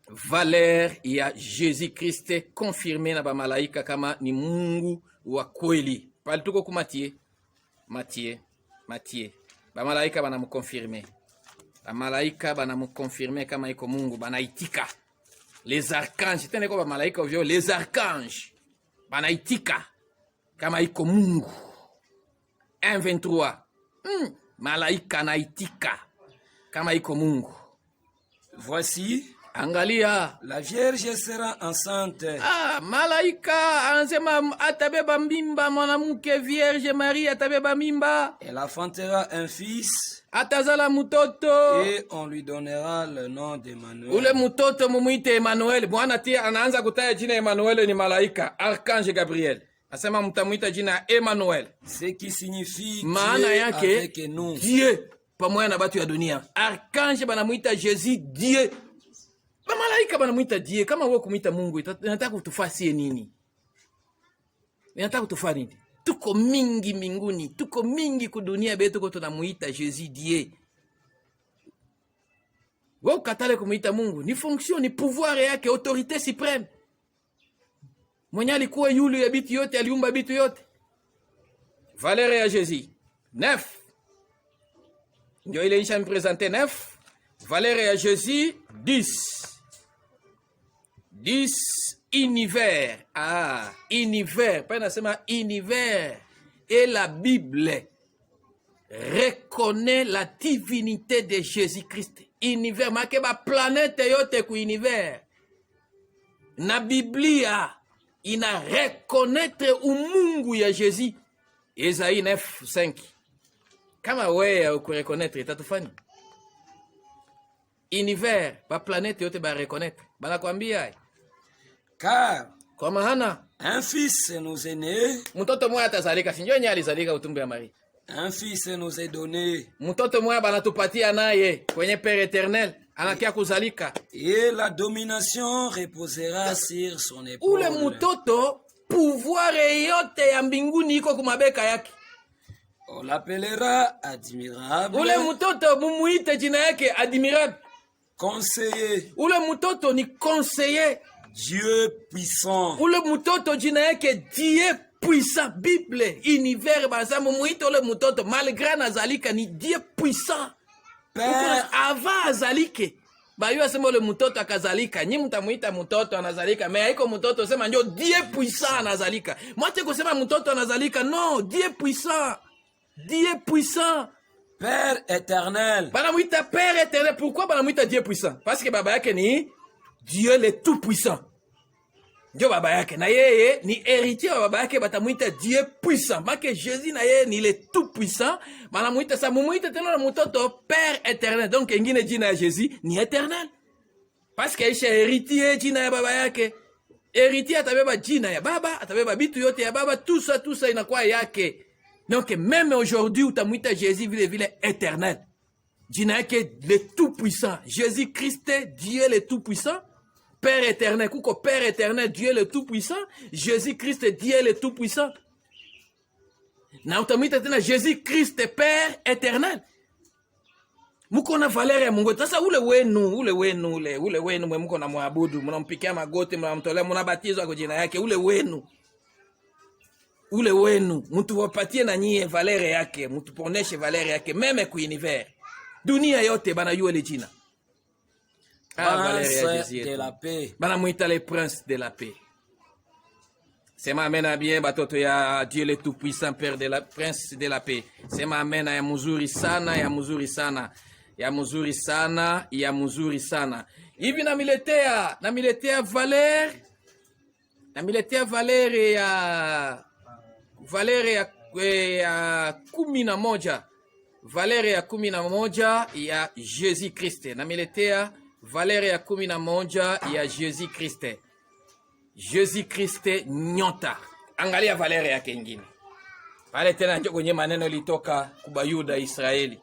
Valeur ya Jésus Christ confirmé na ba malaika kama ni Mungu wa kweli. Pale tuko ku Matthieu. Ba malaika banamukonfirme. Ba malaika banamukonfirme kama iko Mungu, banaitika. Les archanges, tena kwa ba malaika ovyo, les archanges banaitika kama iko Mungu. 1:23. Malaika naitika kama iko Mungu.
Voici,
angalia,
la Vierge sera enceinte.
Malaika anasema atabeba mimba, mwanamke Vierge Marie atabeba mimba.
Elle enfantera un fils.
Atazala mutoto.
Et on lui donnera le nom d'Emmanuel.
Ule mutoto mumuite Emmanuel. Bwana tia anaanza kutaja jina Emmanuel ni malaika, Archange Gabriel. Asema mtamuita jina Emmanuel.
Ce qui signifie
maana
Dieu
yake
avec nous.
Dieu pamoja na batu ya dunia. Archange banamuita Jésus Dieu. Ba malaika banamuita Dieu. Kama wewe kumuita Mungu inataka kutufasie nini? Inataka kutufaa nini? Tuko mingi mbinguni, tuko mingi kudunia betu kwa tunamuita Jésus Dieu. Wewe ukatale kumuita Mungu, ni fonction, ni pouvoir yake, autorité suprême. Mwenye alikuwa yulu ya bitu yote, aliumba bitu yote. Valeur ya Jésus 9. Ndio ile nisha mpresente 9. Valeur ya Jésus 10. 10 univers. Univers. Pas nasema univers. Et la Bible reconnaît la divinité de Jésus-Christ. Univers. Make ba planète yote ku univers. Na Biblia ina reconnaître umungu ya Jésus. Esaïe 9:5. Kama wewe ukureconnaître itatufanya. Univers, ba planète yote ba reconnaître. Bana kwambia
car
kwa maana
un fils nous est né,
mtoto mmoja atazalika, si ndio alizalika utumbo ya Maria.
Un fils nous est donné,
mtoto mmoja banatupatia naye kwenye Père éternel, anakia kuzalika.
Et la domination reposera sur son épaule.
Ule mtoto pouvoir yote ya mbinguni iko kumabeka yake.
On l'appellera admirable.
Ule mtoto mumuite jina yake admirable.
Conseiller.
Ule mtoto ni conseiller.
Dieu puissant.
Ule mtoto jina yake Dieu puissant. Bible, univers, baza mumuite ule mtoto malgré nazalika ni Dieu puissant.
Père.
Ava azalike. Bayo asema ule mtoto akazalika. Nyi mtamuita mtoto anazalika. Mais haiko mtoto sema ndio Dieu puissant anazalika. Mwache kusema mtoto anazalika. Non, Dieu puissant. Dieu puissant.
Père éternel.
Banamuita Père éternel. Pourquoi banamuita Dieu puissant? Parce que baba yake ni Dieu le tout puissant. Ndio baba yake. Na yeye ni héritier wa baba yake, batamuita Dieu puissant. Make Jésus na yeye ni le tout puissant. Banamuita sa mumuita tena na mtoto Père éternel. Donc ingine jina ya Jésus ni éternel. Parce que isha héritier jina ya baba yake. Héritier atabeba jina ya baba, atabeba bitu yote ya baba, tout ça inakuwa yake. Donc même aujourd'hui utamuita Jésus vile éternel. Jina yake le tout puissant. Jésus Christ, Dieu le tout puissant. Père éternel, kuko Père éternel, Dieu le tout puissant. Jésus Christ, Dieu le tout puissant. Na utamuita tena Jésus Christ, Père éternel. Muko na valeur ya Mungu. Sasa ule wenu muko na muabudu, mnampikia magoti, mnamtolea, mnabatizwa kwa jina yake, ule wenu, mtu wapatie na nyie valeur yake, mtu poneshe valeur yake, meme ku univers. Dunia yote bana yue le jina.
Prince de la paix.
Bana muita le prince de la paix. Sema amen a bien batoto ya Dieu le tout puissant, Père de la prince de la paix. Sema amen ya mzuri sana, ya mzuri sana. Ya mzuri sana, ya mzuri sana. Hivi namiletea valeur. Namiletea valeur ya valeur ya 11. Valeur ya 11 ya Jésus Christ. Namiletea valeur ya 11 ya Jésus Christ. Jésus Christ nyota. Angalia valeur yake ingine. Pale tena ndio kwenye maneno litoka kubayuda Israeli.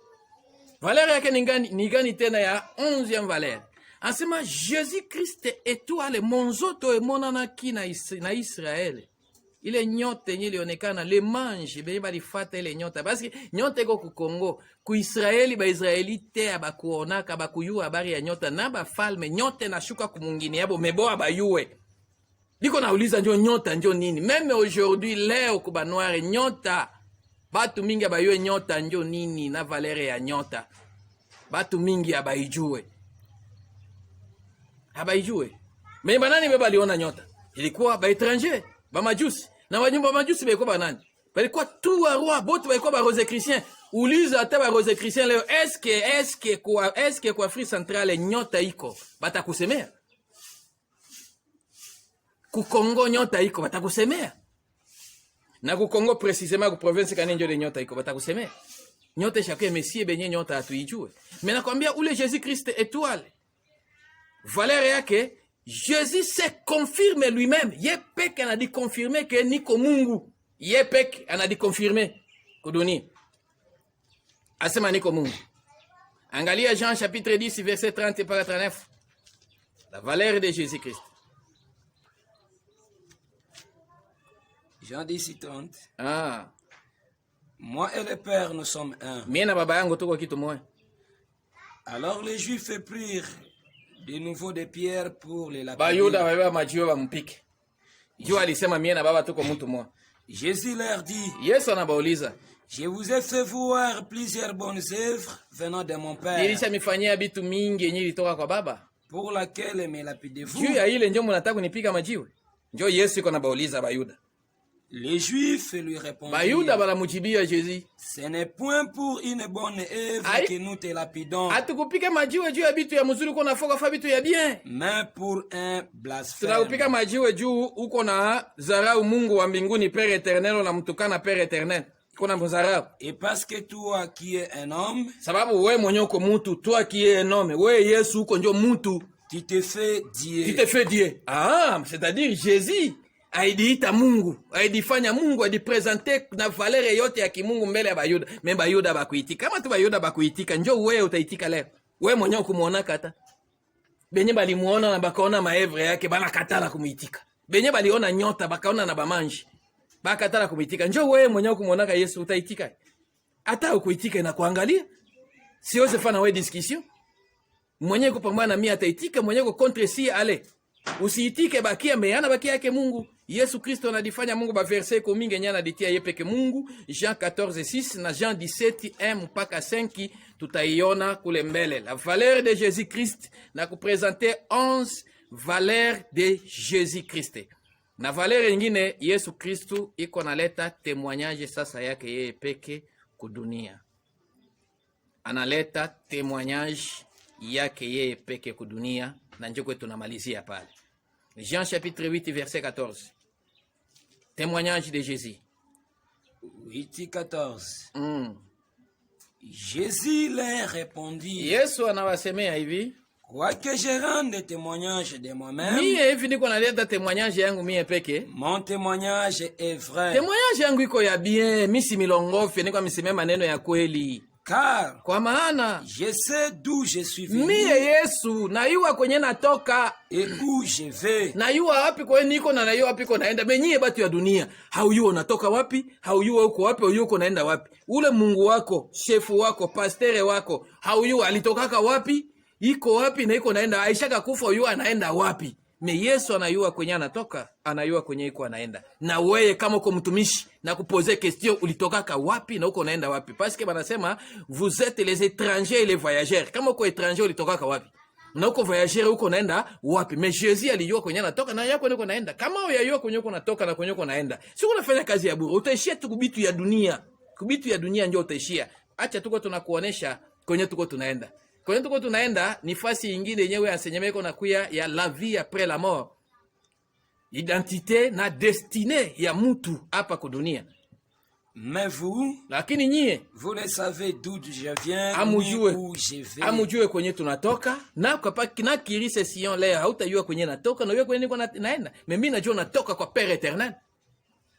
Valeur yake ni gani tena ya 11e valeur? Anasema Jésus Christ étoile monzoto emonana ki na Israeli. Ile nyota yenye ilionekana le mange benye balifata ile nyota. Basi nyota iko ku Kongo, ku Israeli ba Israelite abakuonaka bakuyua habari ya nyota na ba falme nyota nashuka ku mungini yabo meboa bayue. Diko nauliza njo nyota njo nini? Même aujourd'hui leo ku banware nyota batu mingi abayue nyota njo nini na valere ya nyota. Batu mingi abaijue. Abaijue. Mais banani beba liona nyota? Ilikuwa ba étranger, ba majusi. Na wanyumba majusi balikuwa banani? Balikuwa tout wa roi, bote balikuwa ba rose chrétien. Uliza hata ba rose chrétien leo est-ce que kwa Afrique centrale nyota iko? Batakusemea. Ku Kongo nyota iko batakusemea. Na ku Kongo précisément ku province kanenjo de nyota iko batakusemea. Nyota chakwe Messie benye nyota atuijue. Mais nakwambia ule Jésus Christ étoile. Valeur yake Jésus se confirme lui-même. Yepek a dit confirmer que niko Mungu. Yepek a dit confirmer kuduni. Asema niko Mungu. Angalia Jean chapitre 10 verset 30 et 39. La valeur de Jésus Christ.
Jean 10 30.
Ah.
Moi et le Père nous sommes un.
Miena baba yangu tuko kitu moja.
Alors les Juifs prirent de nouveau des pierres pour les lapider.
Bayuda baba majiwe bampike. Jua alisema mie na baba tuko mtu mmoja.
Jésus leur dit,
Yesu anabauliza,
je vous ai fait voir plusieurs bonnes œuvres venant de mon Père.
Nilishamifanyia bitu mingi yenye ilitoka kwa baba.
Pour laquelle me lapidez-vous?
Juu ya ile ndio mnataka kunipiga majiwe. Ndio Yesu iko nabauliza Bayuda.
Les Juifs lui répondirent,
Bayuda balamujibia Jésus,
ce n'est point pour une bonne œuvre que nous te lapidons,
atukupika majiwe juu ya bitu ya mzuri uko nafoka fa bitu ya bien.
mais pour un blasphème.
Tunakupika majiwe juu uko na zarau Mungu wa mbinguni Père éternel na mtukana Père éternel. Kuna mzarau.
Et parce que toi qui es un homme,
Sababu wewe mwenyewe uko mtu, toi qui es un homme, wewe Yesu uko ndio mtu.
tu te fais Dieu.
Tu te fais Dieu. Ah, c'est-à-dire Jésus aidiita Mungu, aidifanya Mungu, aidipresente na valere yote ya kimungu mbele ya Bayuda. Me Bayuda bakuitika. Kama tu Bayuda bakuitika, njoo wewe utaitika leo. Wewe mwenyewe kumuona kata. Benye balimuona na bakaona maevre yake bana katala kumuitika. Benye baliona nyota bakaona na bamanji. Bakatala kumuitika. Njoo wewe mwenyewe kumuona ka Yesu utaitika. Hata ukuitika na kuangalia. Sio sefana wewe discussion. Mwenyewe kupambana na mimi ataitika, mwenyewe ko contre si ale. Usiitike bakia meana bakia yake Mungu. Yesu Kristo anadifanya Mungu ba verset ko mingi nyana ditia yepeke Mungu. Jean 14:6 na Jean 17:1 mpaka 5 tutaiona kule mbele. La valeur de Jésus Christ na kupresenter 11 valeurs de Jésus Christ. Na valeur nyingine Yesu Kristo iko naleta témoignage sasa yake yeye peke kudunia. Analeta témoignage yake yeye peke kudunia na njoko tunamalizia pale. Jean chapitre 8 verset 14. Témoignage de Jésus.
8:14. Jésus leur répondit,
Yesu anawasemea hivi,
quoique je rende témoignage de moi-même,
mie hivi niko naleta témoignage yangu mie peke.
mon témoignage est vrai.
Témoignage yangu iko ya bien, misi milongofe, niko miseme maneno ya kweli.
Car
Kwa maana
je sais d'où je suis venu
mie Yesu nayua kwenye natoka,
et où je vais.
nayua wapi kwenye niko na nayua wapi kwenye naenda. Menyie batu ya dunia, hauyua unatoka wapi, hauyua uko wapi, hauyua uko naenda wapi. Ule Mungu wako, shefu wako, pastere wako, hauyua alitokaka wapi, iko wapi na iko naenda. Aishaka kufa, huyua anaenda wapi. Me Yesu anayua kwenye anatoka, anayua kwenye iko anaenda. Na wewe kama uko mtumishi na kupoze question ulitokaka wapi na uko naenda wapi. Parce que banasema vous êtes les étrangers et les voyageurs. Kama uko étranger ulitokaka wapi? Na uko voyageur uko naenda wapi? Mais Jésus alijua kwenye anatoka na yako uko naenda. Kama uyajua kwenye uko natoka na kwenye uko naenda, si unafanya kazi ya bure. Utaishia tu kubitu ya dunia. Kubitu ya dunia ndio utaishia. Acha tuko tunakuonesha kwenye tuko tunaenda. Kwenye tuko tunaenda ni fasi nyingine yenyewe enseignement na kuya ya la vie après la mort. Identité na destinée ya mtu hapa kwa dunia.
Mais vous,
Lakini nyie
vous ne savez d'où je viens, ni
amujue
où je vais.
amujue kwenye tunatoka na kapaki na kirise sion leo hautajua kwenye natoka na wewe kwenye niko naenda. Mimi najua natoka kwa Père éternel.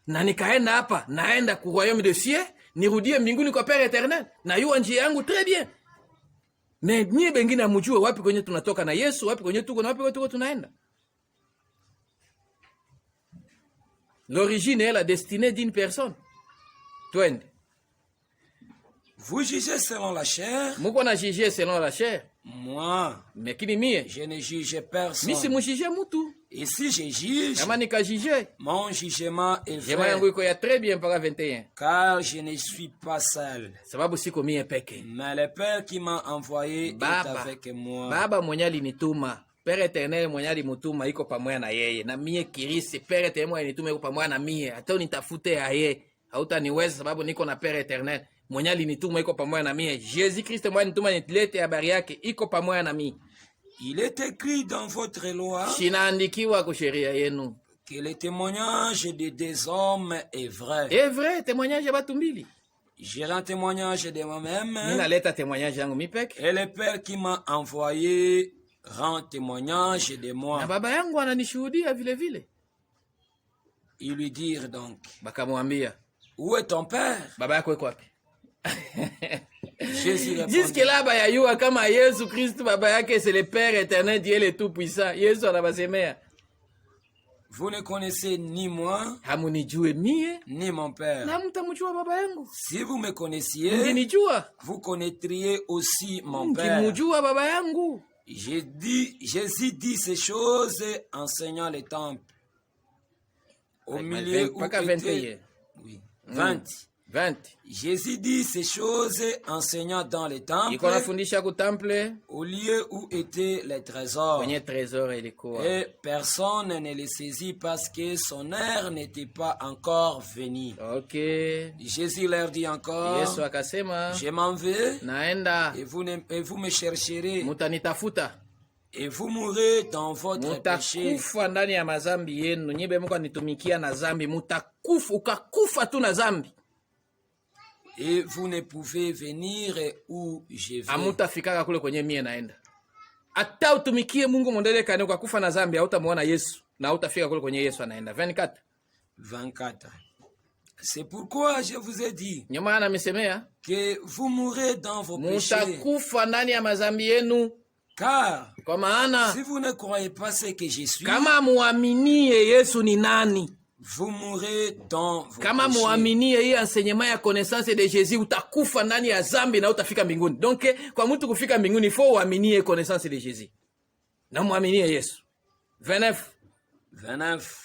na nikaenda hapa, naenda ku royaume de cieux, nirudie mbinguni kwa Père Eternel, na yuwa njia yangu très bien. Mais nyie bengine amujue wapi kwenye tunatoka na Yesu, wapi kwenye tuko na wapi tuko tunaenda. L'origine est la destinée d'une personne. Twende.
Vous jugez selon la chair.
Muko na juger selon la chair.
Moi,
Mekini mie,
je ne juge personne.
misi mujige mutu.
Et si je juge,
Kama nika juger,
mon jugement est
jema yangu
vrai,
iko ya très bien mpaka 21.
car je ne suis pas seul.
Sababu siko mie peke.
Mais le Père qui m'a envoyé est avec moi.
Baba mwenye alinituma, Père Eternel mwenye alimutuma iko pamoja na yeye. Na mie Kirisi, Père Eternel mwenye alinituma iko pamoja na mie. Hata unitafute yeye, hautaniweza sababu niko na Père Eternel. Mwenye alinituma iko pamoja na mie. Jésus Christ mwenye alinituma nitilete habari yake iko pamoja na mie.
Il est écrit dans votre loi
Shinaandikiwa kwa sheria yenu.
que le témoignage de deux hommes est vrai.
Et vrai, témoignage ya batu mbili.
J'ai un témoignage de moi-même
Ninaleta témoignage yangu mipeke.
et le Père qui m'a envoyé rend témoignage de
Na
moi.
baba yangu ananishuhudia vile vile.
Ils lui dirent donc,
Bakamwambia,
où est ton Père?
baba yako iko wapi?
Jésus répondit,
Jusque là bayayua kama Yesu Kristo baba yake c'est le Père Éternel, Dieu le Tout-Puissant. Yesu anabasemea,
vous ne connaissez ni moi,
hamunijue mie
ni mon Père.
na mtamjua baba yangu.
Si vous me connaissiez,
Mngenijua,
vous connaîtriez aussi mon Père.
mkimjua baba yangu.
Jésus dit ces choses enseignant le temple. Au milieu où
Mpaka
était...
21.
Oui, 20.
20.
Jésus dit ces choses enseignant dans le temple,
Iko nafundisha ku temple
au lieu où étaient les trésors.
kwenye trésor ilikuwa.
Et personne ne le saisit parce que son heure n'était pas encore venue.
Okay.
Jésus leur dit encore,
Yesu akasema,
je m'en vais
naenda,
et vous me chercherez
mutanitafuta,
et vous mourrez dans votre péché.
mutakufa ndani ya mazambi yenu. Nyibe Mungu anitumikia na zambi, mutakufa, ukakufa tu na zambi.
Et vous ne pouvez venir où je vais.
Amutafikaka kule kwenye mie naenda. Ata utumikie Mungu mondele kane ukakufa na zambi, hautamuona Yesu na hautafika kule kwenye Yesu anaenda. 24.
24. C'est pourquoi je vous ai dit
Nyuma anamisemea,
que vous mourrez dans vos péchés.
mutakufa ndani ya mazambi yenu.
Car
Kwa maana
si vous ne croyez pas ce que je suis,
kama muaminie Yesu ni nani,
vous mourrez dans vos
kama
péchés.
muaminie hii enseignement ya connaissance de Jésus, utakufa ndani ya zambi na utafika mbinguni. Donc kwa mtu kufika mbinguni faut uaminie connaissance de Jésus na muaminie Yesu. 29.
29.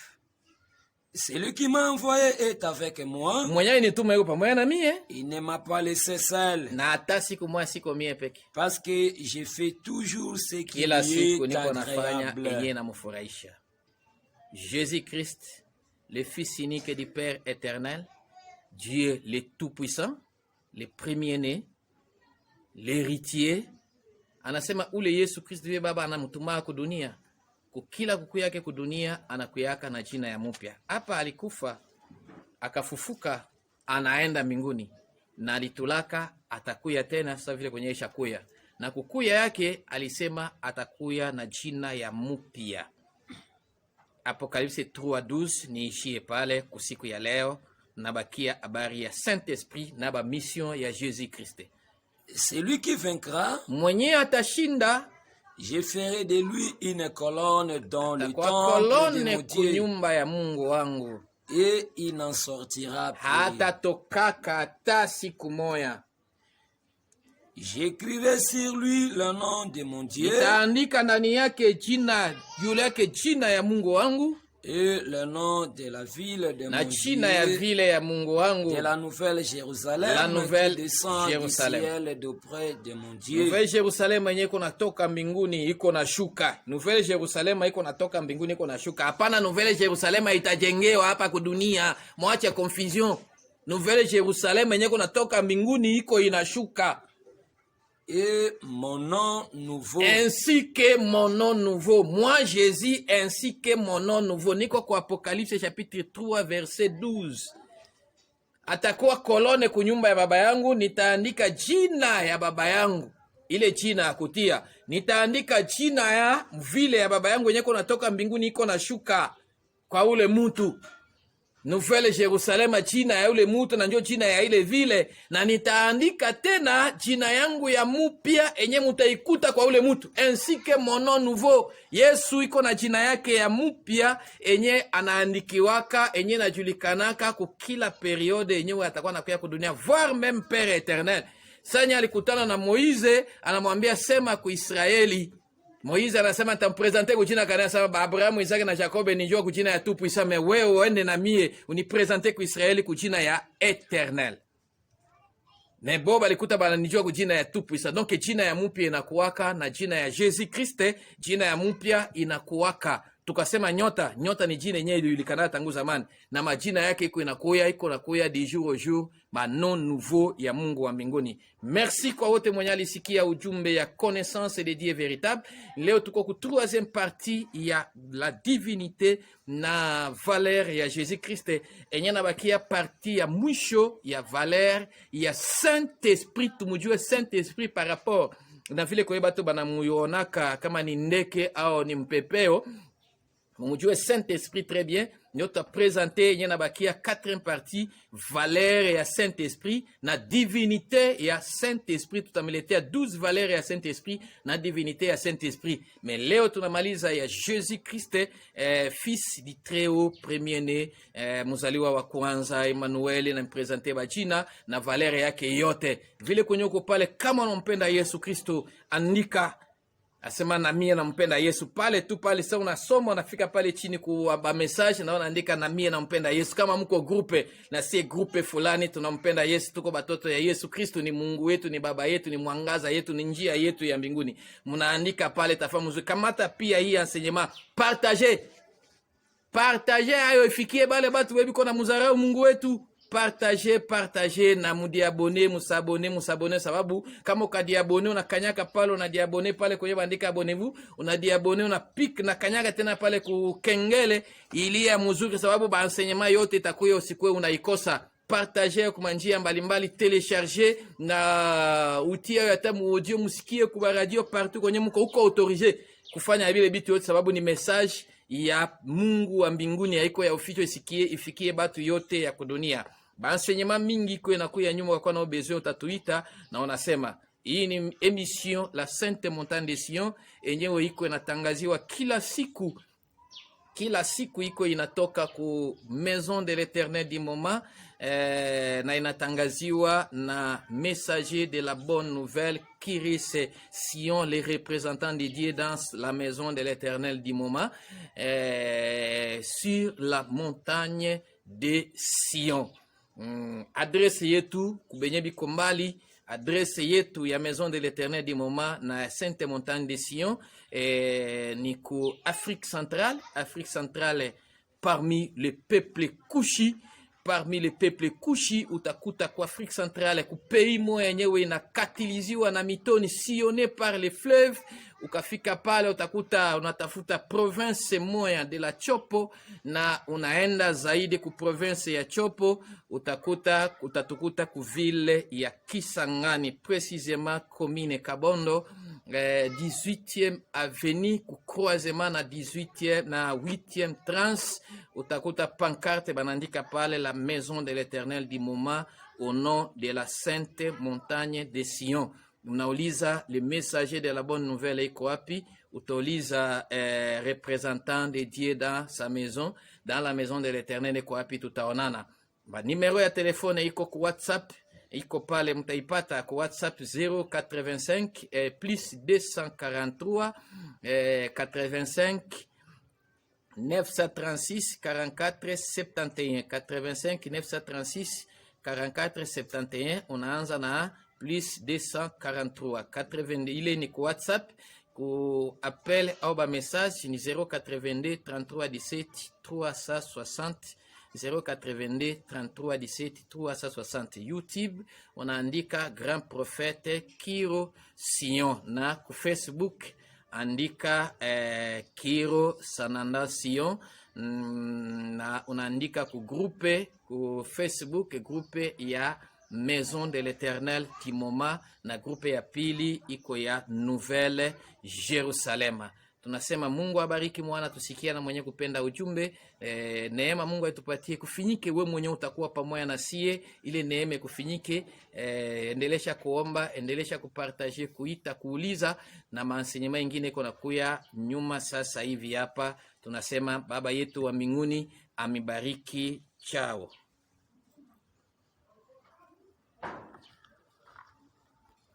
Celui qui m'a envoyé est avec moi.
Mwenye nituma yuko pamoja na mie,
Il ne m'a pas laissé seul,
na hata siku moja siko mie peke.
parce que je fais toujours ce qui
Kila
lui
siku
est
niko nafanya
agréable.
yenye namufurahisha. Jésus Christ, le Fils unique du Père éternel, Dieu le Tout-Puissant, le premier-né, l'héritier. Anasema ule Yesu Kristo ndiye baba anamtuma kudunia. Kukila kuku yake kudunia anakuyaka na jina ya mupya. Hapa alikufa, akafufuka, anaenda mbinguni. Na alitulaka atakuya tena sasa vile kwenye ishakuya. Na kukuya yake alisema atakuya na jina ya mupya. Apocalypse 3:12 niishie pale kusiku ya leo, nabakia habari ya Saint-Esprit na ba mission ya Jésus Christ.
Celui qui vaincra,
Mwenye atashinda
je ferai de lui une colonne dans le
kwa
temple de
kolone
mon Dieu,
kunyumba ya Mungu wangu.
et il n'en sortira plus.
Hata tokaka hata siku moya.
J'écrirai sur lui le nom de mon Dieu
Nitaandika ndani yake jina yule yake jina ya Mungu wangu
et le nom de la ville de
na
mon
jina ya
Dieu,
vile ya Mungu wangu.
de la nouvelle Jérusalem,
La nouvelle
qui descend
Jérusalem.
du ciel d'auprès de mon Dieu.
Nouvelle Jerusalem yenye iko natoka mbinguni iko na shuka. Nouvelle Jerusalem iko natoka mbinguni iko na shuka. Hapana, Nouvelle Jerusalem itajengewa hapa kudunia. Mwache confusion. Nouvelle Jerusalem yenye iko natoka mbinguni iko inashuka.
Et mon nom nouveau,
Ainsi que mon nom nouveau. Moi, Jésus, ainsi que mon nom nouveau. Niko kwa Apocalypse chapitre 3 verset 12. Atakuwa kolone kunyumba ya baba yangu, nitaandika jina ya baba yangu. Ile jina ya kutia. Nitaandika jina ya vile ya baba yangu yenye natoka mbinguni iko na shuka kwa ule mtu. Nouvelle Jerusalema jina ya yule mutu na njo jina ya ile vile, na nitaandika tena jina yangu ya mupya enye mutaikuta kwa ule mutu, ainsi que mon nom nouveau. Yesu iko na jina yake ya mupya enye anaandikiwaka, enye najulikanaka kukila periode enye atakuwa nakuya kudunia, voire même Père éternel. Sanya alikutana na Moize, anamwambia sema ku Israeli. Moize anasema nitampresente kujina kana sema Abrahamu, Isaka na Jacob nijua kujina ya tout puissant, mais wewe uende na mie unipresente ku Israeli kujina ya éternel. Mais Bob alikuta bana nijua kujina ya tout puissant. Donc jina ya mupya inakuwaka na jina ya Jésus Christ, jina ya mupya inakuwaka. Tukasema nyota ni jina yenyewe ilijulikana tangu zamani, na majina yake iko nakuya di jour au jour, ma non nouveau ya Mungu wa mbinguni. Merci kwa wote mwenye alisikia ujumbe ya connaissance de Dieu véritable. Leo tuko ku 3e partie ya la divinité na valeur ya Jésus Christ, enye nabakia partie ya mwisho ya valeur ya Saint-Esprit. Tumujue Saint-Esprit par rapport na vile kwa bato banamuonaka kama ni ndeke au ni mpepeo. Mujue Saint-Esprit très bien. Nyoto présenté nyena bakia 4e partie valeur ya Saint-Esprit na divinité ya Saint-Esprit. Tutameletea 12 valeurs ya Saint-Esprit na divinité ya Saint-Esprit. Mais leo tunamaliza ya Jésus Christ, fils du Très-Haut, premier-né, muzaliwa wa kwanza Emmanuel, na mpresente bajina na valeur yake yote. Vile kwenyoko pale, kama unampenda Yesu Kristo, andika asema na mie nampenda Yesu pale tu pale. Sasa unasoma unafika pale chini kwa message na unaandika na mie nampenda Yesu. Kama mko groupe na si groupe fulani tunampenda Yesu, tuko batoto ya Yesu Kristo, ni Mungu wetu, ni baba yetu, ni mwangaza yetu, ni njia yetu ya mbinguni. Mnaandika pale, tafahamu mzuri. Kamata pia hii enseignement, partager ayo ifikie bale batu webi kona muzarau Mungu wetu. Partager na mudiabone, musabone, sababu kama ukadiabone unakanyaka pale, unadiabone pale kwenye bandika abonnez-vous, unadiabone unapik na kanyaka tena pale kukengele ili ya mzuri, sababu ba enseignement yote itakuwa usikwe unaikosa. Partager kwa njia mbalimbali, télécharger na utia ya tamu audio, musikie kwa radio partout kwenye mko uko autorisé kufanya vile bitu yote, sababu ni message ya Mungu wa mbinguni, haiko ya uficho, ifikie batu yote ya kudunia. Enseignement mingi iko inakuya nyuma, kwa na besoin utatuita na unasema hii ni emission la Sainte Montagne de Sion, enyewe iko inatangaziwa kila siku iko inatoka ku Maison de l'Éternel du moment, na inatangaziwa na messager de la bonne nouvelle Kiris Sion, les représentants de Dieu dans la Maison de l'Éternel du moment, sur la montagne de Sion. Adresse yetu kubenye biko mbali, adresse yetu ya Maison de l'Éternel du moment na Sainte Montagne de Sion, ni ku Afrique centrale, parmi le peuple Kushi. Parmi les peuples Kushi utakuta kwa Afrique centrale ku pays moya yenyewe inakatiliziwa na mitoni sillonné par les fleuves. Ukafika pale utakuta unatafuta province moya de la Chopo, na unaenda zaidi ku province ya Chopo utatukuta ku ville ya Kisangani, précisément commune Kabondo, 18e avenue ku croisement na 18e na 8e trans. Utakuta pancarte banandika pale la Maison de l'Éternel du moment au nom de la Sainte Montagne de Sion. Unauliza le messager de la bonne nouvelle iko wapi, utauliza représentant de Dieu dans sa maison, dans la Maison de l'Éternel iko wapi, tutaonana. Ba numero ya telefone iko ku WhatsApp, iko pale, mtaipata ku WhatsApp 085 plus 243 85 936 44 71 85 936 44 71. Unaanza na plus 243 82. Ile ni ku WhatsApp. Ku appel au ba message ni 082 33 17 360 082 33 17 360. YouTube unaandika Grand Prophète Kiro Sion, na ku Facebook andika Kiro Sananda Sion, na unaandika ku groupe ku Facebook groupe ya Maison de l'Éternel Timoma, na groupe ya pili iko ya Nouvelle Jerusalem. Tunasema Mungu abariki mwana tusikia na mwenye kupenda ujumbe. Neema Mungu atupatie kufinyike, we mwenye utakuwa pamoja na sie, ile neema kufinyike. Endelesha kuomba, endelesha kupartager, kuita, kuuliza, na maenseignement mengine iko nakuya nyuma sasa hivi hapa. Tunasema Baba yetu wa mbinguni amibariki. Chao.